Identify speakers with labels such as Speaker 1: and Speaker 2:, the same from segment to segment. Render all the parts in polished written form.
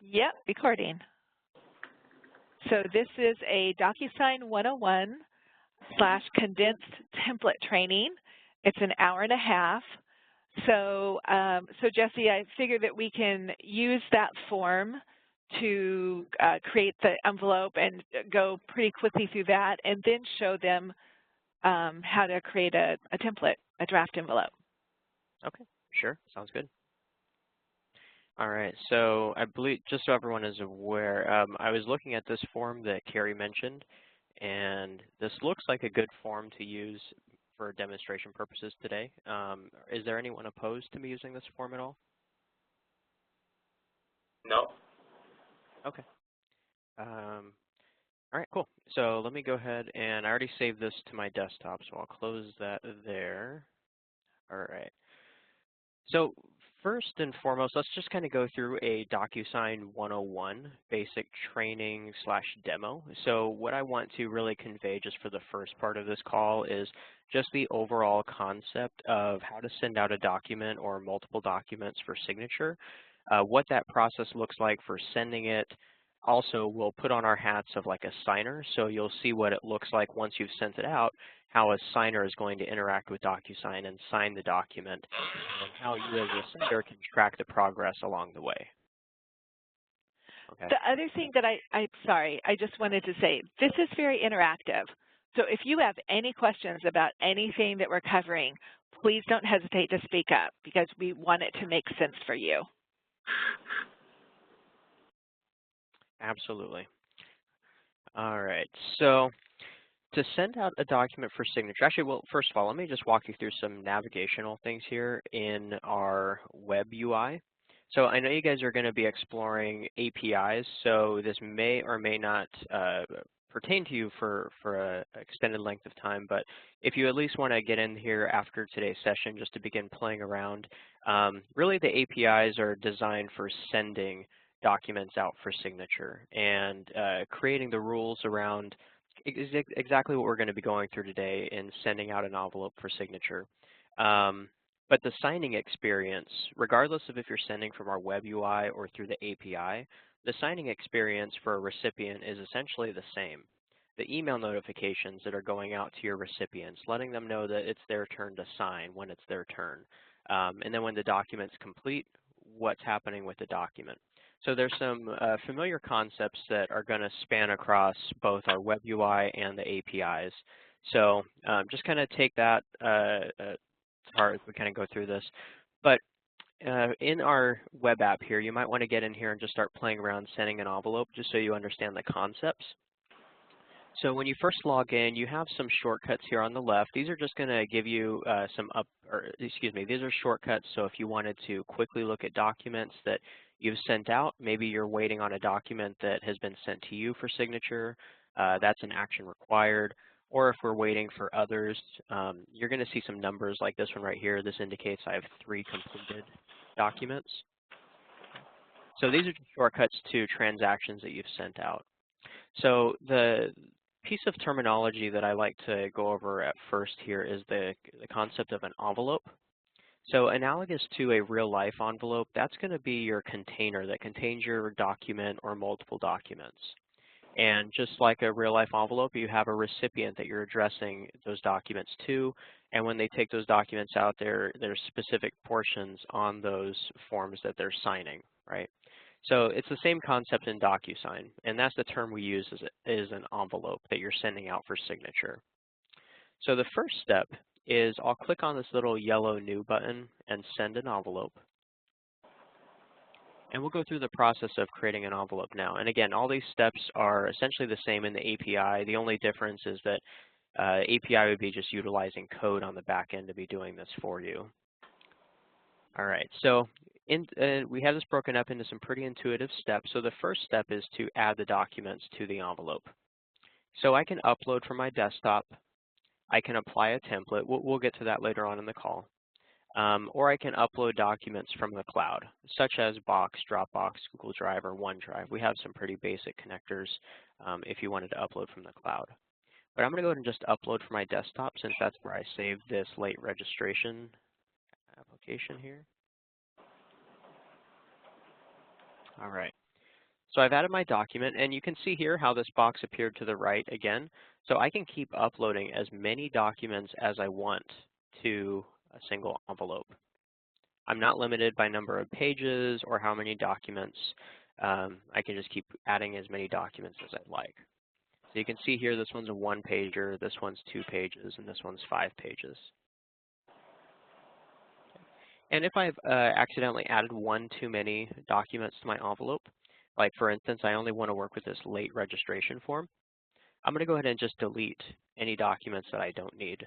Speaker 1: Yep, recording. So this is a DocuSign 101/condensed template training. It's an hour and a half. So, Jesse, I figured that we can use that form to create the envelope and go pretty quickly through that, and then show them how to create a template, a draft envelope.
Speaker 2: Okay, sure, sounds good. All right, so I believe, just so everyone is aware, I was looking at this form that Carrie mentioned, and this looks like a good form to use for demonstration purposes today. Is there anyone opposed to me using this form at all?
Speaker 3: No.
Speaker 2: Okay. All right, cool. So let me go ahead, and I already saved this to my desktop, so I'll close that there. All right. So first and foremost, let's just kind of go through a DocuSign 101 basic training / demo. So what I want to really convey just for the first part of this call is just the overall concept of how to send out a document or multiple documents for signature, what that process looks like for sending it. Also, we'll put on our hats of like a signer, so you'll see what it looks like once you've sent it out, how a signer is going to interact with DocuSign and sign the document, and how you as a sender can track the progress along the way. Okay.
Speaker 1: The other thing that I just wanted to say, this is very interactive. So if you have any questions about anything that we're covering, please don't hesitate to speak up because we want it to make sense for you.
Speaker 2: Absolutely. All right, so to send out a document for signature, actually, well, first of all, let me just walk you through some navigational things here in our web UI. So I know you guys are going to be exploring APIs, so this may or may not pertain to you for an extended length of time, but if you at least want to get in here after today's session just to begin playing around, really the APIs are designed for sending documents out for signature and creating the rules around exactly what we're going to be going through today in sending out an envelope for signature. But the signing experience, regardless of if you're sending from our web UI or through the API, the signing experience for a recipient is essentially the same. The email notifications that are going out to your recipients, letting them know that it's their turn to sign when it's their turn. And then when the document's complete, what's happening with the document. So there's some familiar concepts that are going to span across both our web UI and the APIs. So just kind of take that part as we kind of go through this. But in our web app here, you might want to get in here and just start playing around sending an envelope just so you understand the concepts. So when you first log in, you have some shortcuts here on the left. These are just going to give you these are shortcuts. So if you wanted to quickly look at documents that you've sent out, maybe you're waiting on a document that has been sent to you for signature, that's an action required. Or if we're waiting for others, you're going to see some numbers like this one right here. This indicates I have 3 completed documents. So these are just shortcuts to transactions that you've sent out. So the piece of terminology that I like to go over at first here is the concept of an envelope. So analogous to a real-life envelope, that's going to be your container that contains your document or multiple documents. And just like a real-life envelope, you have a recipient that you're addressing those documents to, and when they take those documents out, there's specific portions on those forms that they're signing, right? So it's the same concept in DocuSign, and that's the term we use is an envelope that you're sending out for signature. So the first step is I'll click on this little yellow New button and send an envelope. And we'll go through the process of creating an envelope now. And again, all these steps are essentially the same in the API. The only difference is that API would be just utilizing code on the back end to be doing this for you. All right, so we have this broken up into some pretty intuitive steps. So the first step is to add the documents to the envelope. So I can upload from my desktop. I can apply a template. We'll get to that later on in the call. Or I can upload documents from the cloud, such as Box, Dropbox, Google Drive, or OneDrive. We have some pretty basic connectors if you wanted to upload from the cloud. But I'm going to go ahead and just upload from my desktop since that's where I saved this late registration application here. All right. So I've added my document, and you can see here how this box appeared to the right again. So I can keep uploading as many documents as I want to a single envelope. I'm not limited by number of pages or how many documents. I can just keep adding as many documents as I'd like. So you can see here this one's a 1-pager, this one's 2 pages, and this one's 5 pages. And if I've accidentally added one too many documents to my envelope, like for instance, I only want to work with this late registration form, I'm going to go ahead and just delete any documents that I don't need.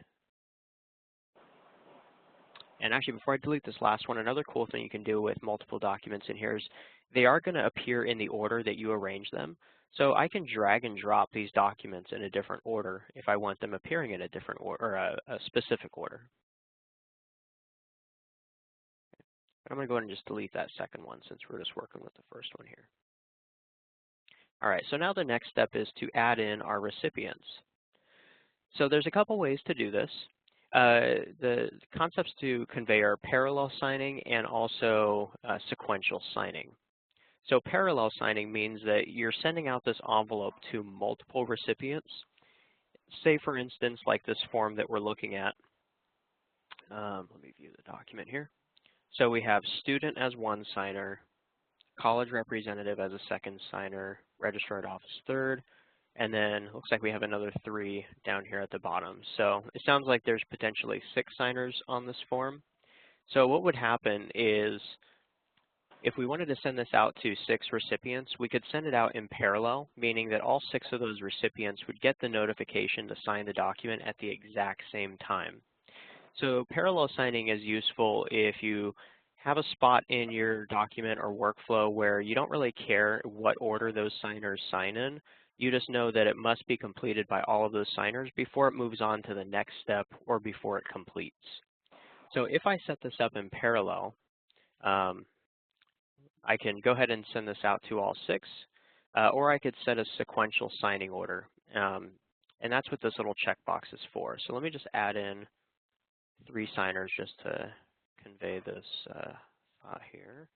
Speaker 2: And actually, before I delete this last one, another cool thing you can do with multiple documents in here is they are going to appear in the order that you arrange them. So I can drag and drop these documents in a different order if I want them appearing in a different order, or a specific order. I'm going to go ahead and just delete that second one since we're just working with the first one here. All right, so now the next step is to add in our recipients. So there's a couple ways to do this. The concepts to convey are parallel signing and also sequential signing. So parallel signing means that you're sending out this envelope to multiple recipients. Say, for instance, like this form that we're looking at. Let me view the document here. So we have student as one signer, college representative as a second signer, registrar at office third, and then looks like we have another 3 down here at the bottom. So it sounds like there's potentially 6 signers on this form. So what would happen is if we wanted to send this out to 6 recipients, we could send it out in parallel, meaning that all 6 of those recipients would get the notification to sign the document at the exact same time. So parallel signing is useful if you have a spot in your document or workflow where you don't really care what order those signers sign in. You just know that it must be completed by all of those signers before it moves on to the next step or before it completes. So if I set this up in parallel, I can go ahead and send this out to all 6, or I could set a sequential signing order. And that's what this little checkbox is for. So let me just add in 3 signers just to convey this thought here.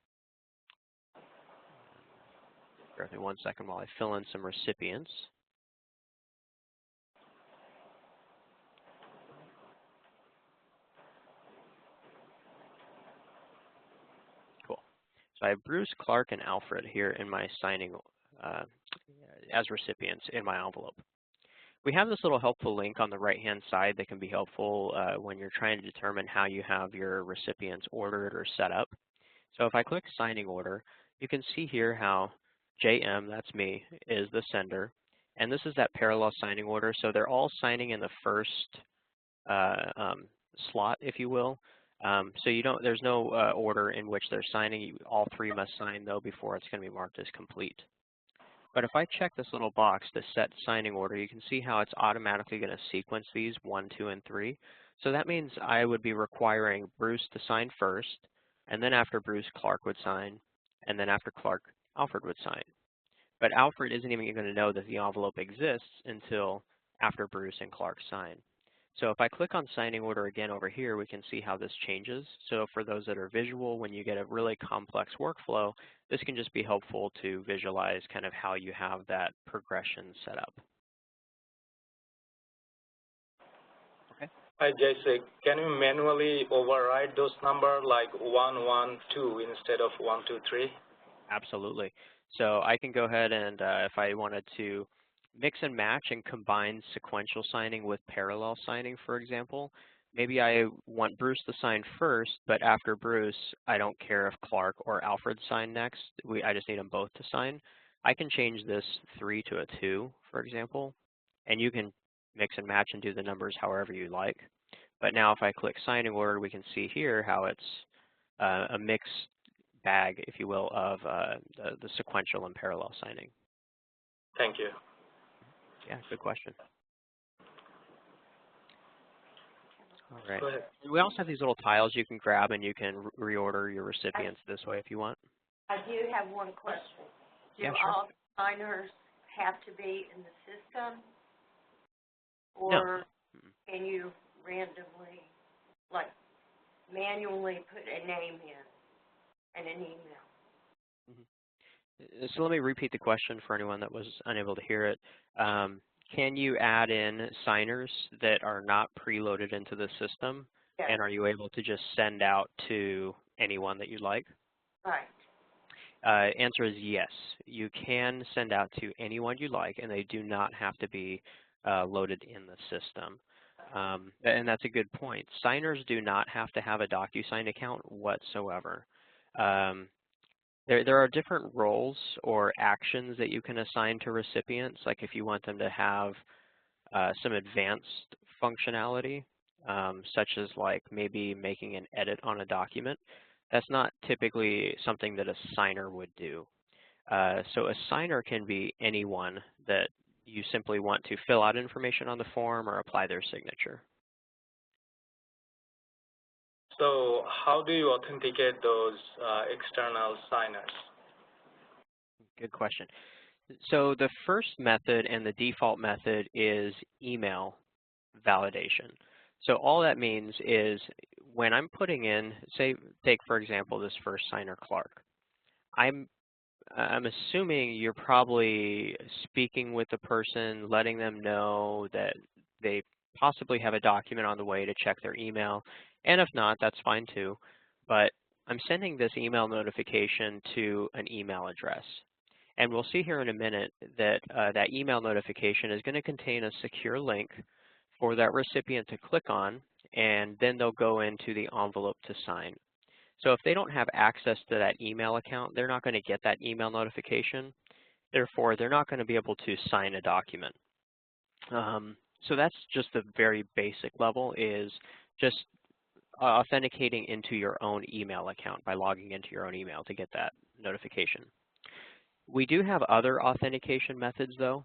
Speaker 2: Bear with me 1 second while I fill in some recipients. Cool. So I have Bruce, Clark, and Alfred here in my signing as recipients in my envelope. We have this little helpful link on the right-hand side that can be helpful when you're trying to determine how you have your recipients ordered or set up. So if I click signing order, you can see here how JM, that's me, is the sender. And this is that parallel signing order. So they're all signing in the first slot, if you will. So there's no order in which they're signing. All 3 must sign, though, before it's going to be marked as complete. But if I check this little box to set signing order, you can see how it's automatically going to sequence these 1, 2, and 3. So that means I would be requiring Bruce to sign first, and then after Bruce, Clark would sign, and then after Clark, Alfred would sign. But Alfred isn't even going to know that the envelope exists until after Bruce and Clark sign. So if I click on signing order again over here, we can see how this changes. So for those that are visual, when you get a really complex workflow, this can just be helpful to visualize kind of how you have that progression set up. Okay.
Speaker 3: Hi, Jesse. Can you manually override those numbers like 1, 1, 2 instead of 1, 2, 3?
Speaker 2: Absolutely. So I can go ahead and if I wanted to mix and match and combine sequential signing with parallel signing, for example, maybe I want Bruce to sign first, but after Bruce, I don't care if Clark or Alfred sign next. I just need them both to sign. I can change this 3 to a 2, for example, and you can mix and match and do the numbers however you like. But now if I click signing order, we can see here how it's a mixed bag, if you will, of the sequential and parallel signing.
Speaker 3: Thank you.
Speaker 2: Yeah, good question. All right.
Speaker 3: Go ahead.
Speaker 2: We also have these little tiles you can grab, and you can reorder your recipients this way if you want.
Speaker 4: I do have one question. Do
Speaker 2: Yeah, sure.
Speaker 4: all signers have to be in the system? Or
Speaker 2: No.
Speaker 4: can you randomly, like, manually put a name in and an email?
Speaker 2: So let me repeat the question for anyone that was unable to hear it. Can you add in signers that are not preloaded into the system?
Speaker 4: Yes.
Speaker 2: And are you able to just send out to anyone that you'd like?
Speaker 4: Right.
Speaker 2: Answer is yes. You can send out to anyone you like, and they do not have to be loaded in the system. And that's a good point. Signers do not have to have a DocuSign account whatsoever. There are different roles or actions that you can assign to recipients, like if you want them to have some advanced functionality, such as like maybe making an edit on a document. That's not typically something that a signer would do. So a signer can be anyone that you simply want to fill out information on the form or apply their signature.
Speaker 3: So how do you authenticate those external signers?
Speaker 2: Good question. So the first method and the default method is email validation. So all that means is when I'm putting in, say, take for example this first signer, Clark. I'm assuming you're probably speaking with the person, letting them know that they possibly have a document on the way to check their email. And if not, that's fine too. But I'm sending this email notification to an email address. And we'll see here in a minute that that email notification is going to contain a secure link for that recipient to click on, and then they'll go into the envelope to sign. So if they don't have access to that email account, they're not going to get that email notification. Therefore, they're not going to be able to sign a document. So that's just the very basic level, is just authenticating into your own email account by logging into your own email to get that notification. We do have other authentication methods though.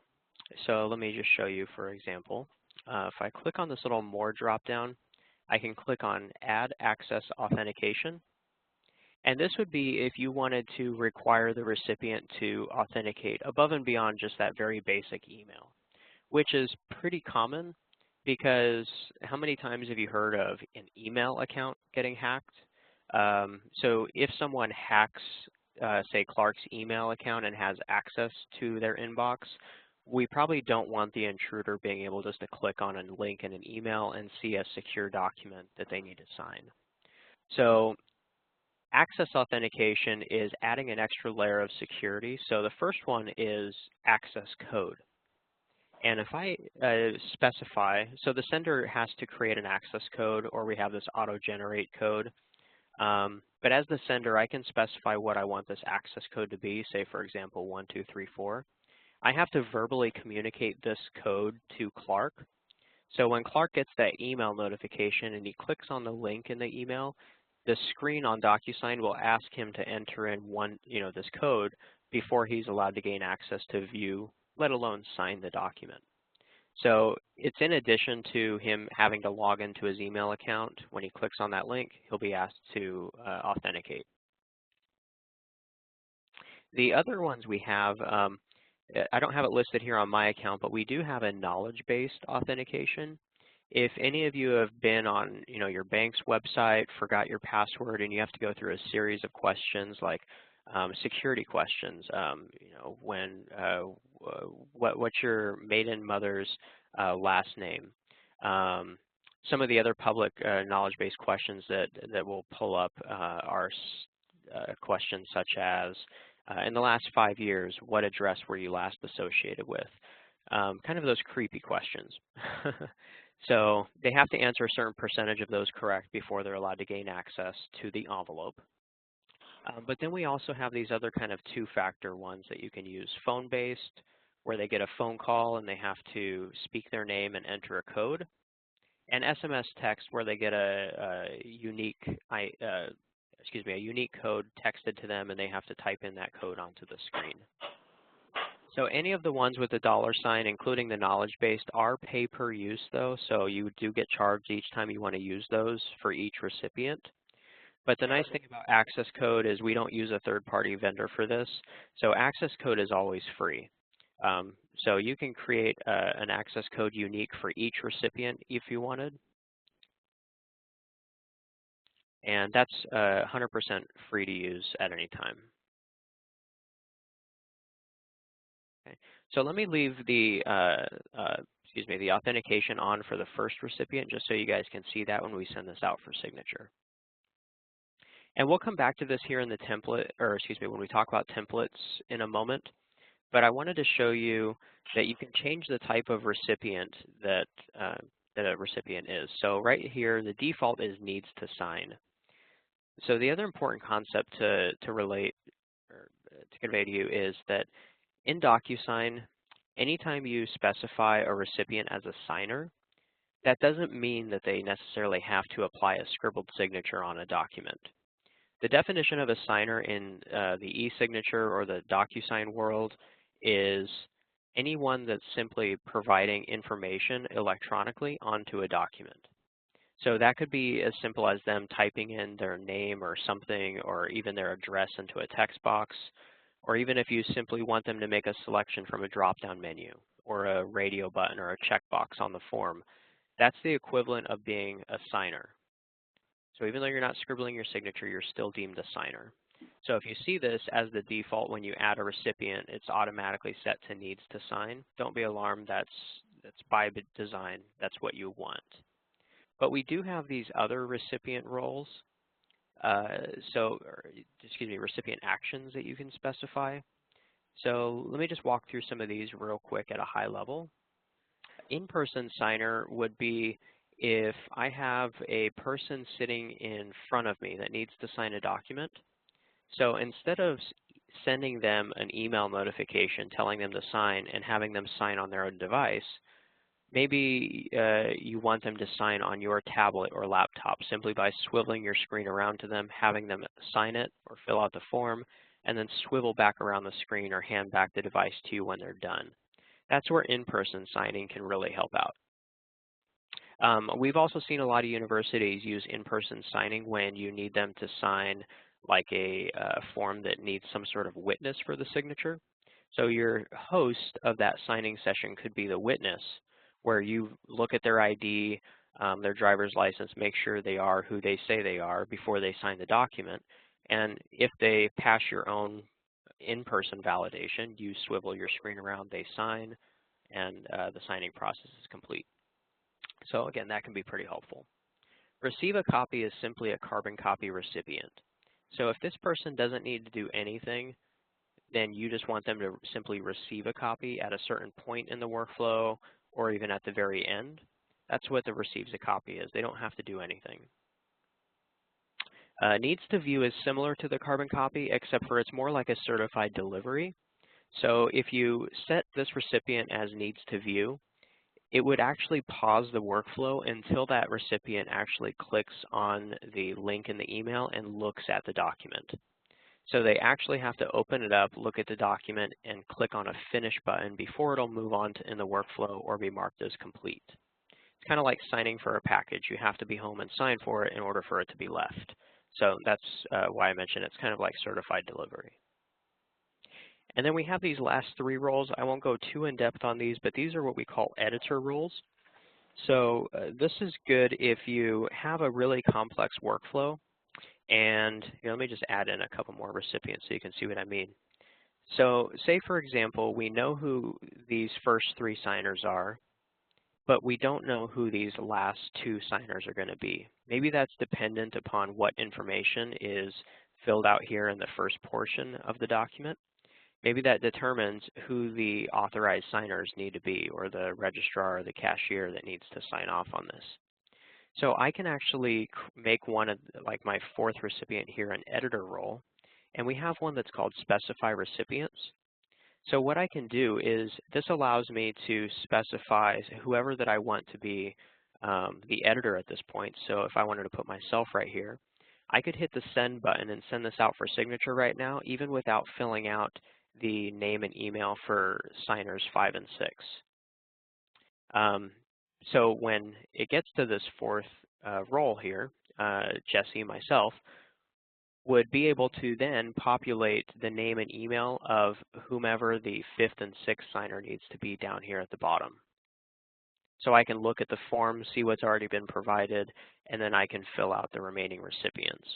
Speaker 2: So let me just show you, for example. If I click on this little More dropdown, I can click on Add Access Authentication. And this would be if you wanted to require the recipient to authenticate above and beyond just that very basic email, which is pretty common because how many times have you heard of an email account getting hacked? So if someone hacks, say, Clark's email account and has access to their inbox, we probably don't want the intruder being able just to click on a link in an email and see a secure document that they need to sign. So access authentication is adding an extra layer of security. So the first one is access code. And if I specify, so the sender has to create an access code, or we have this auto-generate code. But as the sender, I can specify what I want this access code to be, say, for example, 1234. I have to verbally communicate this code to Clark. So when Clark gets that email notification and he clicks on the link in the email, the screen on DocuSign will ask him to enter in this code before he's allowed to gain access to view, let alone sign the document. So it's in addition to him having to log into his email account. When he clicks on that link, he'll be asked to authenticate. The other ones we have, I don't have it listed here on my account, but we do have a knowledge-based authentication. If any of you have been on, your bank's website, forgot your password, and you have to go through a series of questions like security questions, what's your maiden mother's last name? Some of the other public knowledge-based questions that will pull up are questions such as, in the last 5 years, what address were you last associated with? Kind of those creepy questions. So they have to answer a certain percentage of those correct before they're allowed to gain access to the envelope. But then we also have these other kind of two-factor ones that you can use, phone-based, where they get a phone call and they have to speak their name and enter a code, and SMS text, where they get a unique code texted to them and they have to type in that code onto the screen. So any of the ones with the $sign, including the knowledge-based, are pay per use though, so you do get charged each time you want to use those for each recipient. But the nice thing about access code is we don't use a third-party vendor for this, so access code is always free. So you can create an access code unique for each recipient if you wanted. And that's 100% free to use at any time. Okay. So let me leave the the authentication on for the first recipient, just so you guys can see that when we send this out for signature. And we'll come back to this here in the template, or when we talk about templates in a moment. But I wanted to show you that you can change the type of recipient that a recipient is. So right here, the default is needs to sign. So the other important concept to relate or to convey to you is that in DocuSign, anytime you specify a recipient as a signer, that doesn't mean that they necessarily have to apply a scribbled signature on a document. The definition of a signer in the e-signature or the DocuSign world is anyone that's simply providing information electronically onto a document. So that could be as simple as them typing in their name or something, or even their address into a text box, or even if you simply want them to make a selection from a drop-down menu or a radio button or a checkbox on the form. That's the equivalent of being a signer. So even though you're not scribbling your signature, you're still deemed a signer. So if you see this as the default when you add a recipient, it's automatically set to needs to sign. Don't be alarmed, that's by design, that's what you want. But we do have these other recipient roles, recipient actions that you can specify. So let me just walk through some of these real quick at a high level. In-person signer would be if I have a person sitting in front of me that needs to sign a document. So instead of sending them an email notification telling them to sign and having them sign on their own device, maybe you want them to sign on your tablet or laptop simply by swiveling your screen around to them, having them sign it or fill out the form, and then swivel back around the screen or hand back the device to you when they're done. That's where in-person signing can really help out. We've also seen a lot of universities use in-person signing when you need them to sign like a form that needs some sort of witness for the signature. So your host of that signing session could be the witness, where you look at their ID, their driver's license, make sure they are who they say they are before they sign the document. And if they pass your own in-person validation, you swivel your screen around, they sign, and the signing process is complete. So again, that can be pretty helpful. Receive a copy is simply a carbon copy recipient. So if this person doesn't need to do anything, then you just want them to simply receive a copy at a certain point in the workflow or even at the very end. That's what the receives a copy is. They don't have to do anything. Needs to view is similar to the carbon copy, except for it's more like a certified delivery. So if you set this recipient as needs to view, it would actually pause the workflow until that recipient actually clicks on the link in the email and looks at the document. So they actually have to open it up, look at the document, and click on a Finish button before it'll move on in the workflow or be marked as complete. It's kind of like signing for a package. You have to be home and sign for it in order for it to be left. So that's why I mentioned it's kind of like certified delivery. And then we have these last three roles. I won't go too in-depth on these, but these are what we call editor roles. So this is good if you have a really complex workflow. And let me just add in a couple more recipients so you can see what I mean. So say, for example, we know who these first three signers are, but we don't know who these last two signers are going to be. Maybe that's dependent upon what information is filled out here in the first portion of the document. Maybe that determines who the authorized signers need to be, or the registrar or the cashier that needs to sign off on this. So I can actually make one of, like my fourth recipient here, an editor role, and we have one that's called specify recipients. So what I can do is this allows me to specify whoever that I want to be the editor at this point. So if I wanted to put myself right here, I could hit the send button and send this out for signature right now, even without filling out the name and email for signers 5 and 6. So when it gets to this fourth role here, Jesse, myself, would be able to then populate the name and email of whomever the 5th and 6th signer needs to be down here at the bottom. So I can look at the form, see what's already been provided, and then I can fill out the remaining recipients.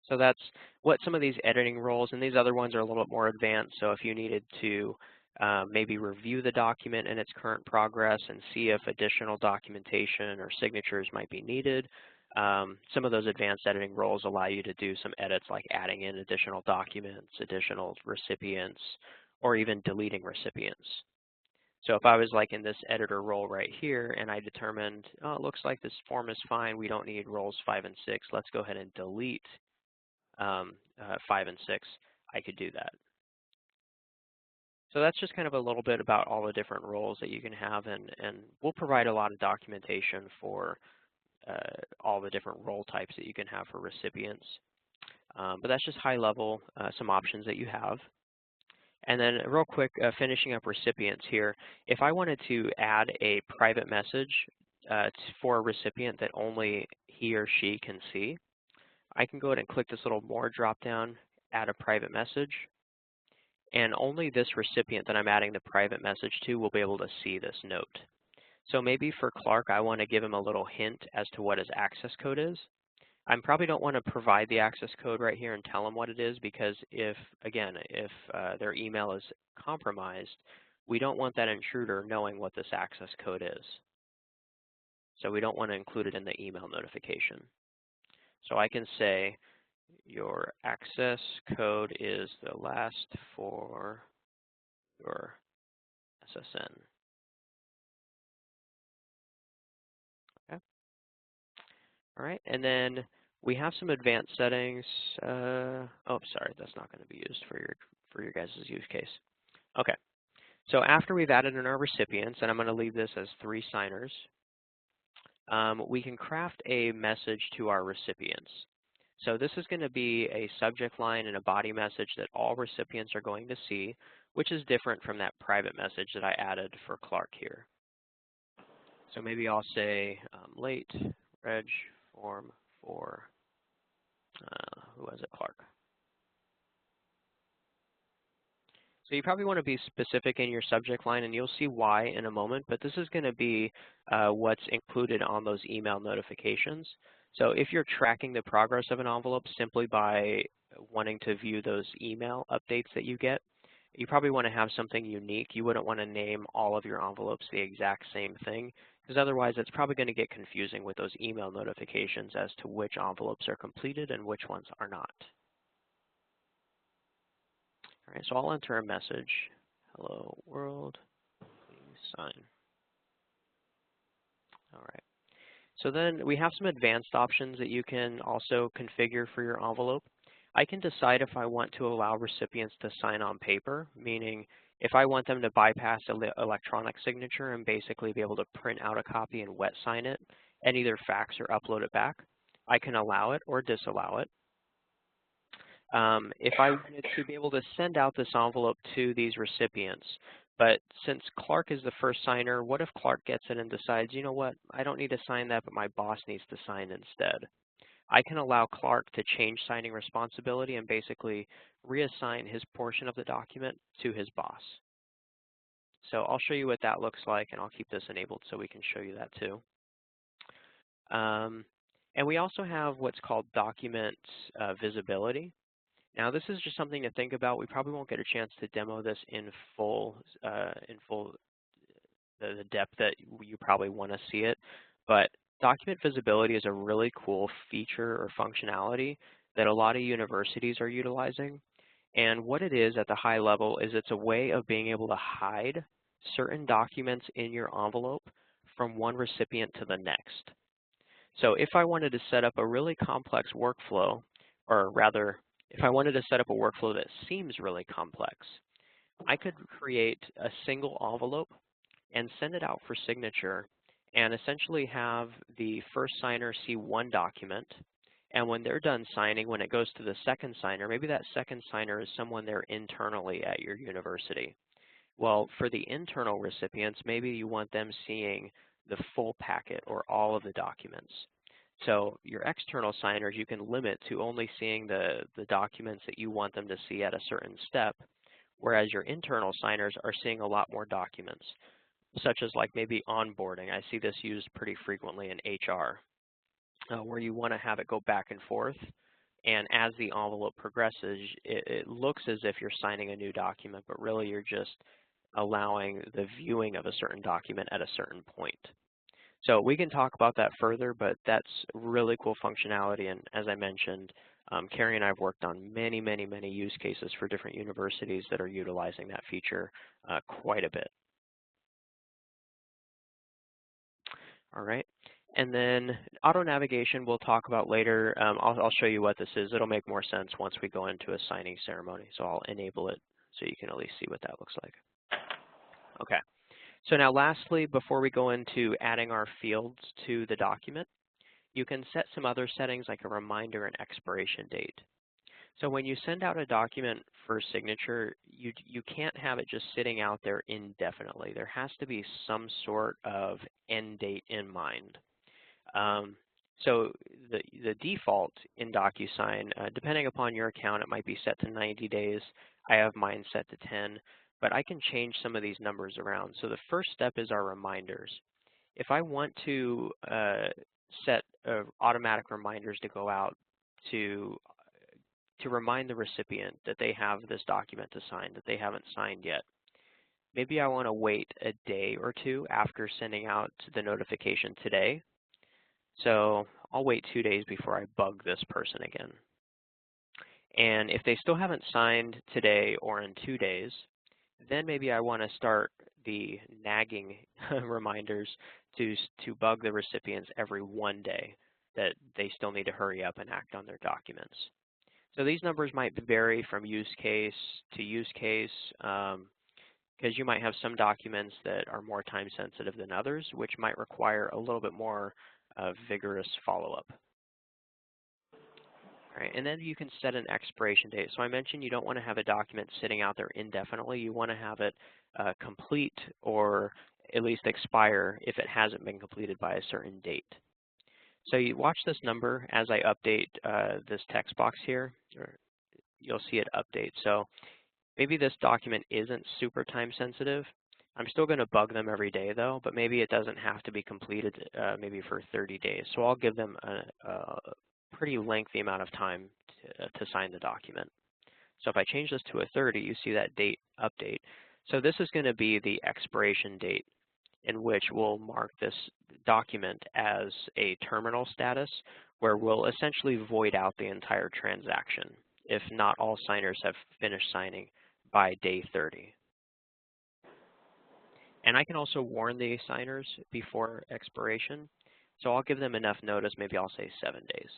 Speaker 2: So that's what some of these editing roles, and these other ones are a little bit more advanced. So if you needed to maybe review the document in its current progress and see if additional documentation or signatures might be needed, some of those advanced editing roles allow you to do some edits like adding in additional documents, additional recipients, or even deleting recipients. So if I was like in this editor role right here and I determined, oh, it looks like this form is fine, we don't need roles 5 and 6, let's go ahead and delete 5 and 6, I could do that. So that's just kind of a little bit about all the different roles that you can have, and we'll provide a lot of documentation for all the different role types that you can have for recipients. But that's just high level, some options that you have. And then real quick, finishing up recipients here, if I wanted to add a private message for a recipient that only he or she can see, I can go ahead and click this little more drop down, add a private message, and only this recipient that I'm adding the private message to will be able to see this note. So maybe for Clark, I want to give him a little hint as to what his access code is. I probably don't want to provide the access code right here and tell them what it is because if their email is compromised, we don't want that intruder knowing what this access code is. So we don't want to include it in the email notification. So I can say your access code is the last for your SSN. Okay. All right, and then we have some advanced settings. Oh, sorry, that's not going to be used for your guys' use case. Okay, so after we've added in our recipients, and I'm going to leave this as 3 signers, we can craft a message to our recipients. So this is going to be a subject line and a body message that all recipients are going to see, which is different from that private message that I added for Clark here. So maybe I'll say late reg form for, who was it, Clark. So you probably want to be specific in your subject line, and you'll see why in a moment, but this is going to be what's included on those email notifications. So if you're tracking the progress of an envelope simply by wanting to view those email updates that you get, you probably want to have something unique. You wouldn't want to name all of your envelopes the exact same thing, because otherwise it's probably going to get confusing with those email notifications as to which envelopes are completed and which ones are not. All right, so I'll enter a message. Hello world, please sign. All right. So then we have some advanced options that you can also configure for your envelope. I can decide if I want to allow recipients to sign on paper, meaning if I want them to bypass electronic signature and basically be able to print out a copy and wet sign it and either fax or upload it back, I can allow it or disallow it. If I wanted to be able to send out this envelope to these recipients, but since Clark is the first signer, what if Clark gets it and decides, you know what, I don't need to sign that, but my boss needs to sign instead? I can allow Clark to change signing responsibility and basically reassign his portion of the document to his boss. So I'll show you what that looks like, and I'll keep this enabled so we can show you that too. And we also have what's called document visibility. Now, this is just something to think about. We probably won't get a chance to demo this in full the depth that you probably want to see it. But document visibility is a really cool feature or functionality that a lot of universities are utilizing. And what it is at the high level is it's a way of being able to hide certain documents in your envelope from one recipient to the next. So if I wanted to set up a really complex workflow, or rather, if I wanted to set up a workflow that seems really complex, I could create a single envelope and send it out for signature and essentially have the first signer see one document. And when they're done signing, when it goes to the second signer, maybe that second signer is someone there internally at your university. Well, for the internal recipients, maybe you want them seeing the full packet or all of the documents. So your external signers, you can limit to only seeing the documents that you want them to see at a certain step, whereas your internal signers are seeing a lot more documents, such as like maybe onboarding. I see this used pretty frequently in HR, where you want to have it go back and forth. And as the envelope progresses, it looks as if you're signing a new document, but really you're just allowing the viewing of a certain document at a certain point. So we can talk about that further, but that's really cool functionality. And as I mentioned, Carrie and I have worked on many, many, many use cases for different universities that are utilizing that feature quite a bit. All right. And then auto navigation we'll talk about later. I'll show you what this is. It'll make more sense once we go into a signing ceremony. So I'll enable it so you can at least see what that looks like. Okay. So now lastly, before we go into adding our fields to the document, you can set some other settings like a reminder and expiration date. So when you send out a document for signature, you can't have it just sitting out there indefinitely. There has to be some sort of end date in mind. So the default in DocuSign, depending upon your account, it might be set to 90 days. I have mine set to 10, but I can change some of these numbers around. So the first step is our reminders. If I want to set automatic reminders to go out to remind the recipient that they have this document to sign that they haven't signed yet, maybe I want to wait a day or two after sending out the notification today. So I'll wait 2 days before I bug this person again. And if they still haven't signed today or in 2 days, then maybe I want to start the nagging reminders to bug the recipients every 1 day that they still need to hurry up and act on their documents. So these numbers might vary from use case to use case because you might have some documents that are more time sensitive than others, which might require a little bit more vigorous follow-up. All right, and then you can set an expiration date. So I mentioned you don't want to have a document sitting out there indefinitely. You want to have it complete or at least expire if it hasn't been completed by a certain date. So you watch this number as I update this text box here. You'll see it update. So maybe this document isn't super time sensitive. I'm still going to bug them every day though, but maybe it doesn't have to be completed maybe for 30 days. So I'll give them a pretty lengthy amount of time to sign the document. So if I change this to a 30, you see that date update. So this is going to be the expiration date in which we'll mark this document as a terminal status, where we'll essentially void out the entire transaction if not all signers have finished signing by day 30. And I can also warn the signers before expiration, so I'll give them enough notice, maybe I'll say 7 days.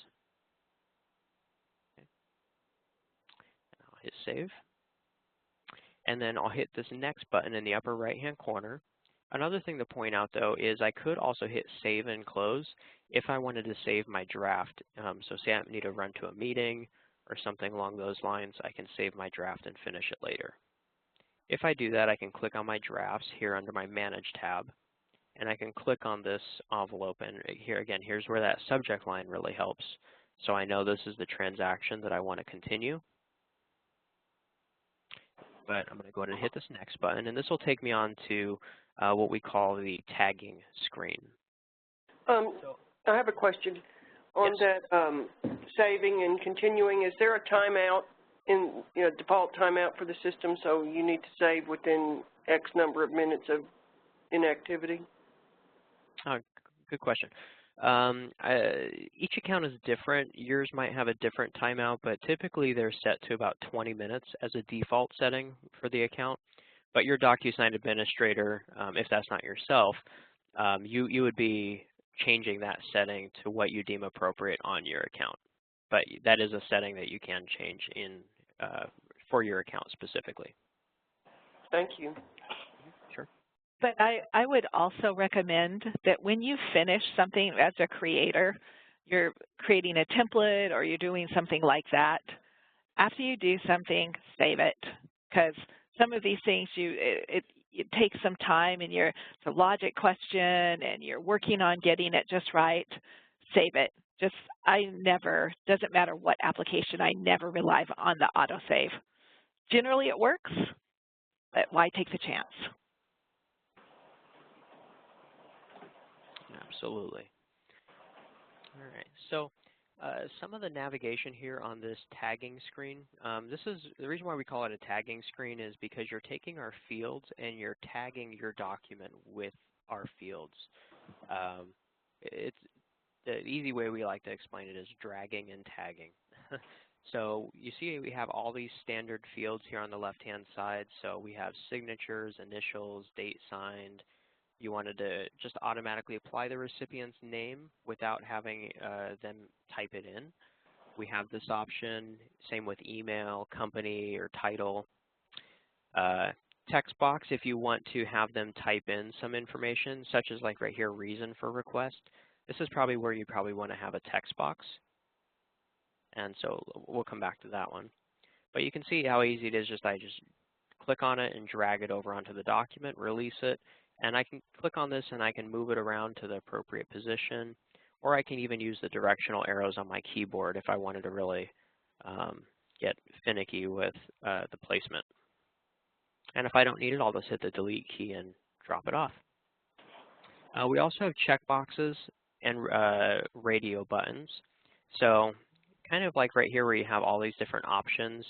Speaker 2: Okay. I'll hit save. And then I'll hit this next button in the upper right-hand corner. Another thing to point out, though, is I could also hit save and close if I wanted to save my draft. So say I need to run to a meeting or something along those lines, I can save my draft and finish it later. If I do that, I can click on my drafts here under my Manage tab, and I can click on this envelope. And here again, here's where that subject line really helps. So I know this is the transaction that I want to continue. But I'm going to go ahead and hit this next button, and this will take me on to what we call the tagging screen.
Speaker 5: I have a question on
Speaker 2: yes.
Speaker 5: that saving and continuing. Is there a timeout in default timeout for the system, so you need to save within X number of minutes of inactivity?
Speaker 2: Good question. Each account is different. Yours might have a different timeout, but typically they're set to about 20 minutes as a default setting for the account. But your DocuSign administrator, if that's not yourself, you would be changing that setting to what you deem appropriate on your account. But that is a setting that you can change in for your account specifically.
Speaker 5: Thank you.
Speaker 2: Sure.
Speaker 1: But I would also recommend that when you finish something as a creator, you're creating a template or you're doing something like that, after you do something, save it. Because some of these things, it takes some time and it's a logic question and you're working on getting it just right, save it. Doesn't matter what application, I never rely on the autosave. Generally it works, but why take the chance?
Speaker 2: Absolutely. All right, so Some of the navigation here on this tagging screen, this is the reason why we call it a tagging screen is because you're taking our fields and you're tagging your document with our fields. It's the easy way we like to explain it is dragging and tagging. So you see we have all these standard fields here on the left-hand side. So we have signatures, initials, date signed. You wanted to just automatically apply the recipient's name without having them type it in. We have this option, same with email, company, or title. Text box, if you want to have them type in some information, such as like right here, reason for request. This is probably where you probably want to have a text box. And so we'll come back to that one. But you can see how easy it is. I just click on it and drag it over onto the document, release it, and I can click on this and I can move it around to the appropriate position, or I can even use the directional arrows on my keyboard if I wanted to really get finicky with the placement. And if I don't need it, I'll just hit the delete key and drop it off. We also have checkboxes and radio buttons. So kind of like right here where you have all these different options,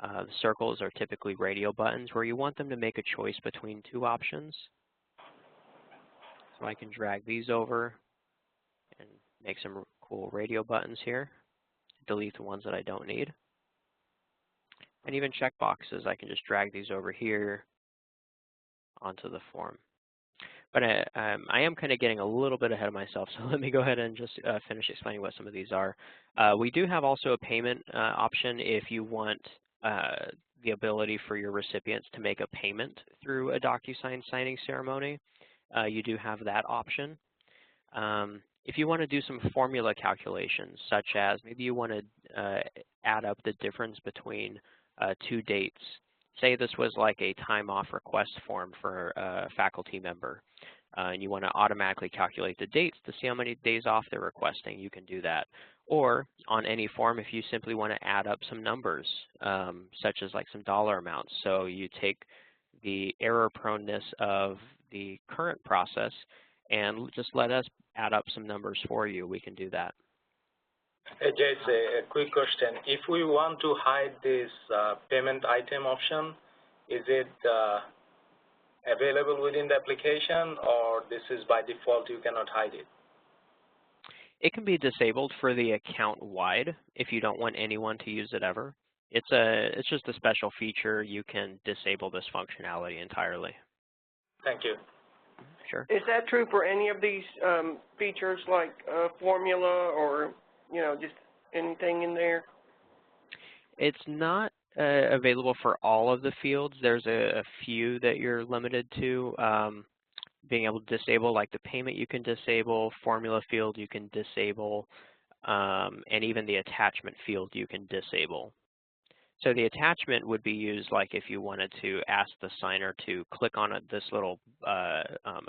Speaker 2: the circles are typically radio buttons where you want them to make a choice between two options. So I can drag these over and make some cool radio buttons here, delete the ones that I don't need. And even checkboxes, I can just drag these over here onto the form. But I am kind of getting a little bit ahead of myself, so let me go ahead and just finish explaining what some of these are. We do have also a payment option if you want the ability for your recipients to make a payment through a DocuSign signing ceremony. You do have that option. If you want to do some formula calculations, such as maybe you want to add up the difference between two dates. Say this was like a time off request form for a faculty member, and you want to automatically calculate the dates to see how many days off they're requesting, you can do that. Or on any form, if you simply want to add up some numbers, such as like some dollar amounts. So you take the error proneness of the current process and just let us add up some numbers for you. We can do that.
Speaker 3: Hey, Jess, a quick question. If we want to hide this payment item option, is it available within the application, or this is by default, you cannot hide it?
Speaker 2: It can be disabled for the account wide if you don't want anyone to use it ever. It's just a special feature. You can disable this functionality entirely.
Speaker 3: Thank you.
Speaker 2: Sure.
Speaker 5: Is that true for any of these features like formula or, you know, just anything in there?
Speaker 2: It's not available for all of the fields. There's a few that you're limited to being able to disable, like the payment you can disable, formula field you can disable, and even the attachment field you can disable. So the attachment would be used like if you wanted to ask the signer to click on this little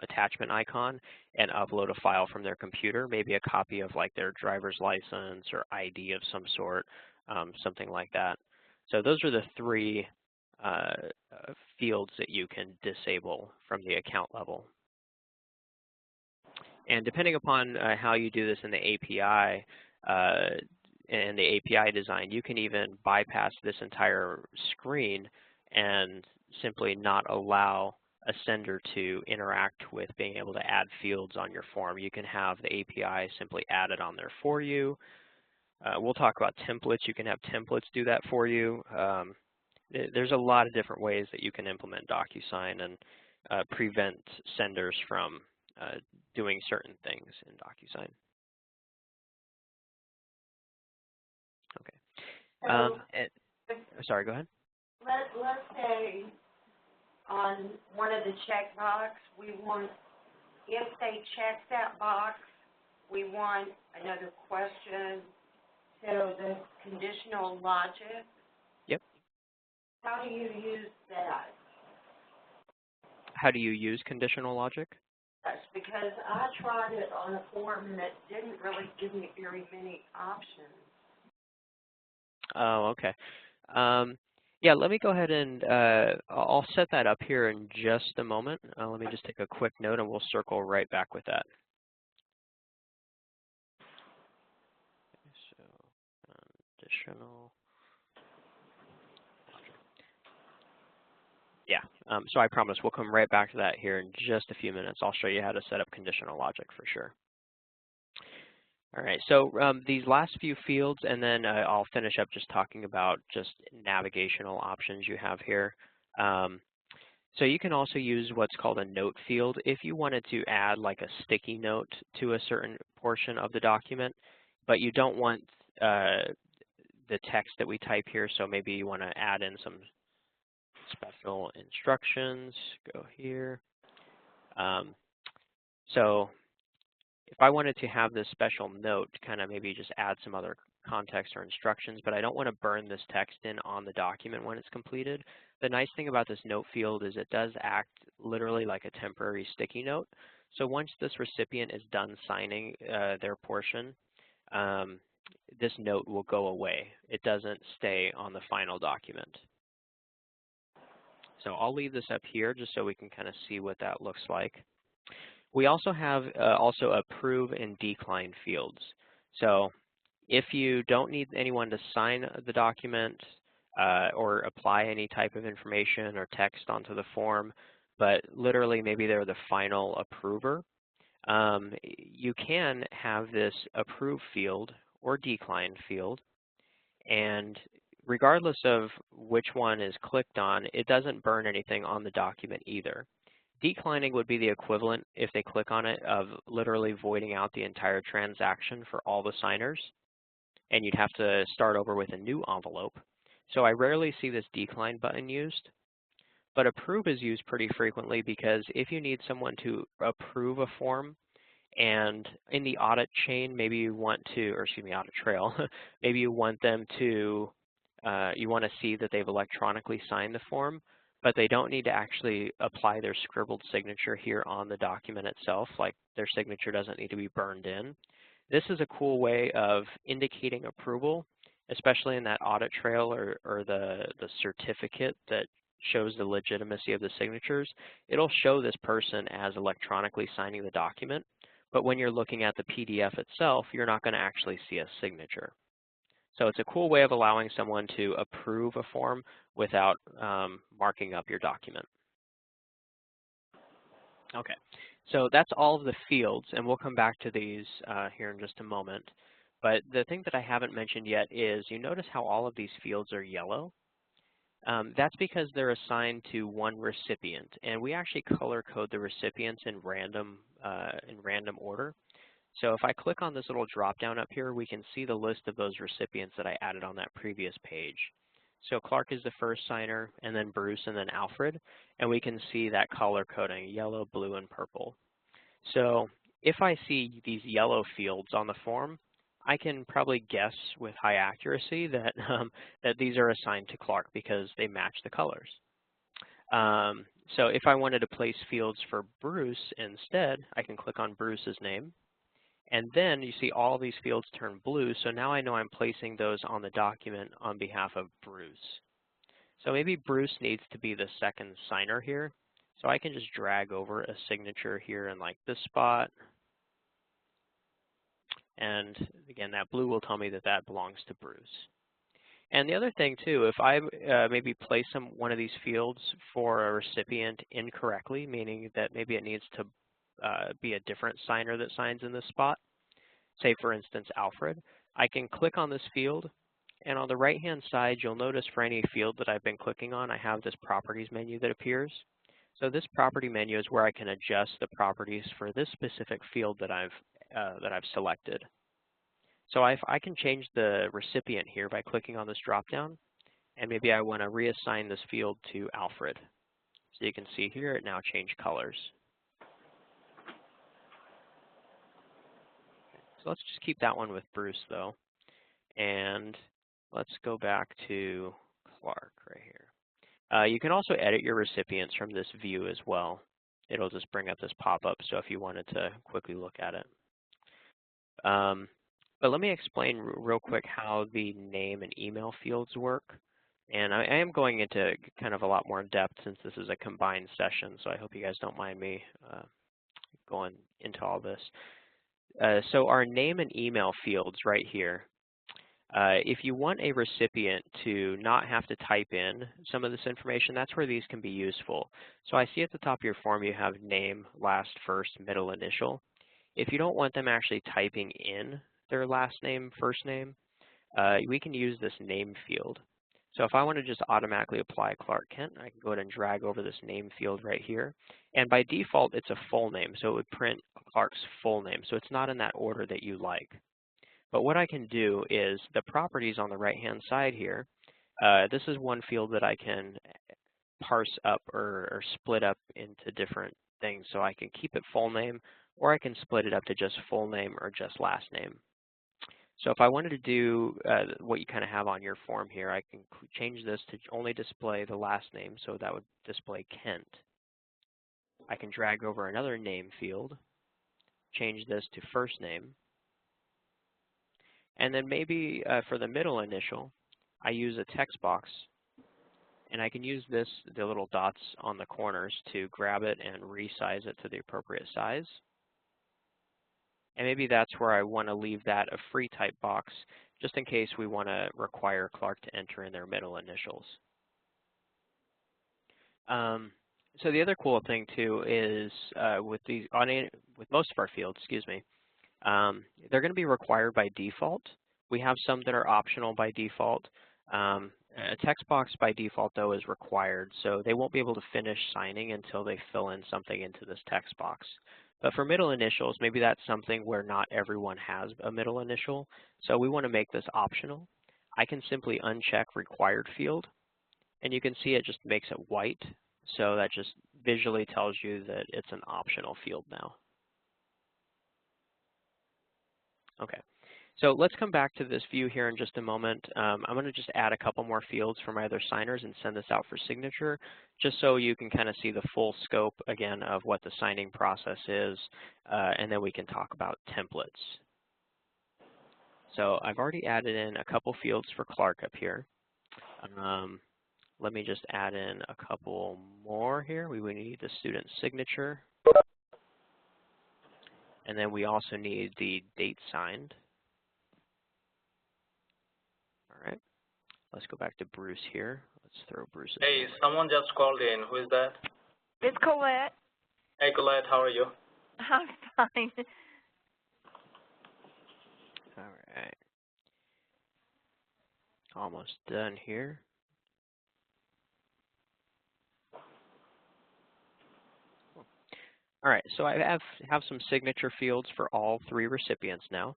Speaker 2: attachment icon and upload a file from their computer, maybe a copy of like their driver's license or ID of some sort, something like that. So those are the three fields that you can disable from the account level. And depending upon how you do this in the API, and the API design, you can even bypass this entire screen and simply not allow a sender to interact with being able to add fields on your form. You can have the API simply add it on there for you. We'll talk about templates. You can have templates do that for you. There's a lot of different ways that you can implement DocuSign and prevent senders from doing certain things in DocuSign. Sorry, go ahead.
Speaker 4: Let's say on one of the checkbox, we want, if they check that box, we want another question. So the conditional logic.
Speaker 2: Yep.
Speaker 4: How do you use that?
Speaker 2: How do you use conditional logic?
Speaker 4: That's because I tried it on a form that didn't really give me very many options.
Speaker 2: Oh, okay. Yeah, let me go ahead and I'll set that up here in just a moment. Let me just take a quick note and we'll circle right back with that. So conditional. Yeah, so I promise we'll come right back to that here in just a few minutes. I'll show you how to set up conditional logic for sure. All right, so these last few fields, and then I'll finish up just talking about just navigational options you have here. So you can also use what's called a note field if you wanted to add like a sticky note to a certain portion of the document, but you don't want the text that we type here, so maybe you want to add in some special instructions. Go here. So if I wanted to have this special note, kind of maybe just add some other context or instructions, but I don't want to burn this text in on the document when it's completed. The nice thing about this note field is it does act literally like a temporary sticky note. So once this recipient is done signing their portion, this note will go away. It doesn't stay on the final document. So I'll leave this up here just so we can kind of see what that looks like. We also have approve and decline fields. So if you don't need anyone to sign the document or apply any type of information or text onto the form, but literally maybe they're the final approver, you can have this approve field or decline field, and regardless of which one is clicked on, it doesn't burn anything on the document either. Declining would be the equivalent, if they click on it, of literally voiding out the entire transaction for all the signers, and you'd have to start over with a new envelope. So I rarely see this decline button used, but approve is used pretty frequently because if you need someone to approve a form, and in the audit chain, maybe you want to, or excuse me, audit trail, maybe you want them to, you want to see that they've electronically signed the form, but they don't need to actually apply their scribbled signature here on the document itself, like their signature doesn't need to be burned in. This is a cool way of indicating approval, especially in that audit trail or the certificate that shows the legitimacy of the signatures. It'll show this person as electronically signing the document, but when you're looking at the PDF itself, you're not going to actually see a signature. So it's a cool way of allowing someone to approve a form without marking up your document. Okay, so that's all of the fields, and we'll come back to these here in just a moment. But the thing that I haven't mentioned yet is you notice how all of these fields are yellow? That's because they're assigned to one recipient, and we actually color code the recipients in random order. So if I click on this little drop down up here, we can see the list of those recipients that I added on that previous page. So Clark is the first signer, and then Bruce, and then Alfred, and we can see that color coding, yellow, blue, and purple. So if I see these yellow fields on the form, I can probably guess with high accuracy that, that these are assigned to Clark because they match the colors. So if I wanted to place fields for Bruce instead, I can click on Bruce's name. And then you see all these fields turn blue, so now I know I'm placing those on the document on behalf of Bruce. So maybe Bruce needs to be the second signer here. So I can just drag over a signature here in like this spot. And again, that blue will tell me that that belongs to Bruce. And the other thing too, if I maybe place one of these fields for a recipient incorrectly, meaning that maybe it needs to be a different signer that signs in this spot, say for instance Alfred, I can click on this field, and on the right hand side you'll notice for any field that I've been clicking on, I have this properties menu that appears. So this property menu is where I can adjust the properties for this specific field that I've selected. So I can change the recipient here by clicking on this drop down, and maybe I want to reassign this field to Alfred. So you can see here it now changed colors. So let's just keep that one with Bruce though. And let's go back to Clark right here. You can also edit your recipients from this view as well. It'll just bring up this pop-up, so if you wanted to quickly look at it. But let me explain real quick how the name and email fields work. And I am going into kind of a lot more depth since this is a combined session, so I hope you guys don't mind me going into all this. So our name and email fields right here, If you want a recipient to not have to type in some of this information, that's where these can be useful. So I see at the top of your form you have name, last, first, middle, initial. If you don't want them actually typing in their last name, first name, we can use this name field. So if I want to just automatically apply Clark Kent, I can go ahead and drag over this name field right here. And by default, it's a full name, so it would print Clark's full name. So it's not in that order that you like. But what I can do is the properties on the right-hand side here, this is one field that I can parse up or split up into different things. So I can keep it full name, or I can split it up to just full name or just last name. So if I wanted to do what you kind of have on your form here, I can change this to only display the last name, so that would display Kent. I can drag over another name field, change this to first name, and then maybe for the middle initial, I use a text box, and I can use this, the little dots on the corners, to grab it and resize it to the appropriate size. And maybe that's where I want to leave that a free type box, just in case we want to require Clark to enter in their middle initials. So the other cool thing too is with most of our fields, they're going to be required by default. We have some that are optional by default. A text box by default though is required, so they won't be able to finish signing until they fill in something into this text box. But for middle initials, maybe that's something where not everyone has a middle initial, so we want to make this optional. I can simply uncheck required field, and you can see it just makes it white, so that just visually tells you that it's an optional field now. Okay, so let's come back to this view here in just a moment. I'm going to just add a couple more fields for my other signers and send this out for signature, just so you can kind of see the full scope again of what the signing process is, and then we can talk about templates. So I've already added in a couple fields for Clark up here. Let me just add in a couple more here. We need the student signature, and then we also need the date signed. All right, let's go back to Bruce here. Let's throw Bruce's
Speaker 3: Hey,
Speaker 2: name.
Speaker 3: someone just called in. Who is that?
Speaker 6: It's Colette.
Speaker 3: Hey, Colette, how are you?
Speaker 6: I'm fine.
Speaker 2: All right, almost done here. All right, so I have some signature fields for all three recipients now.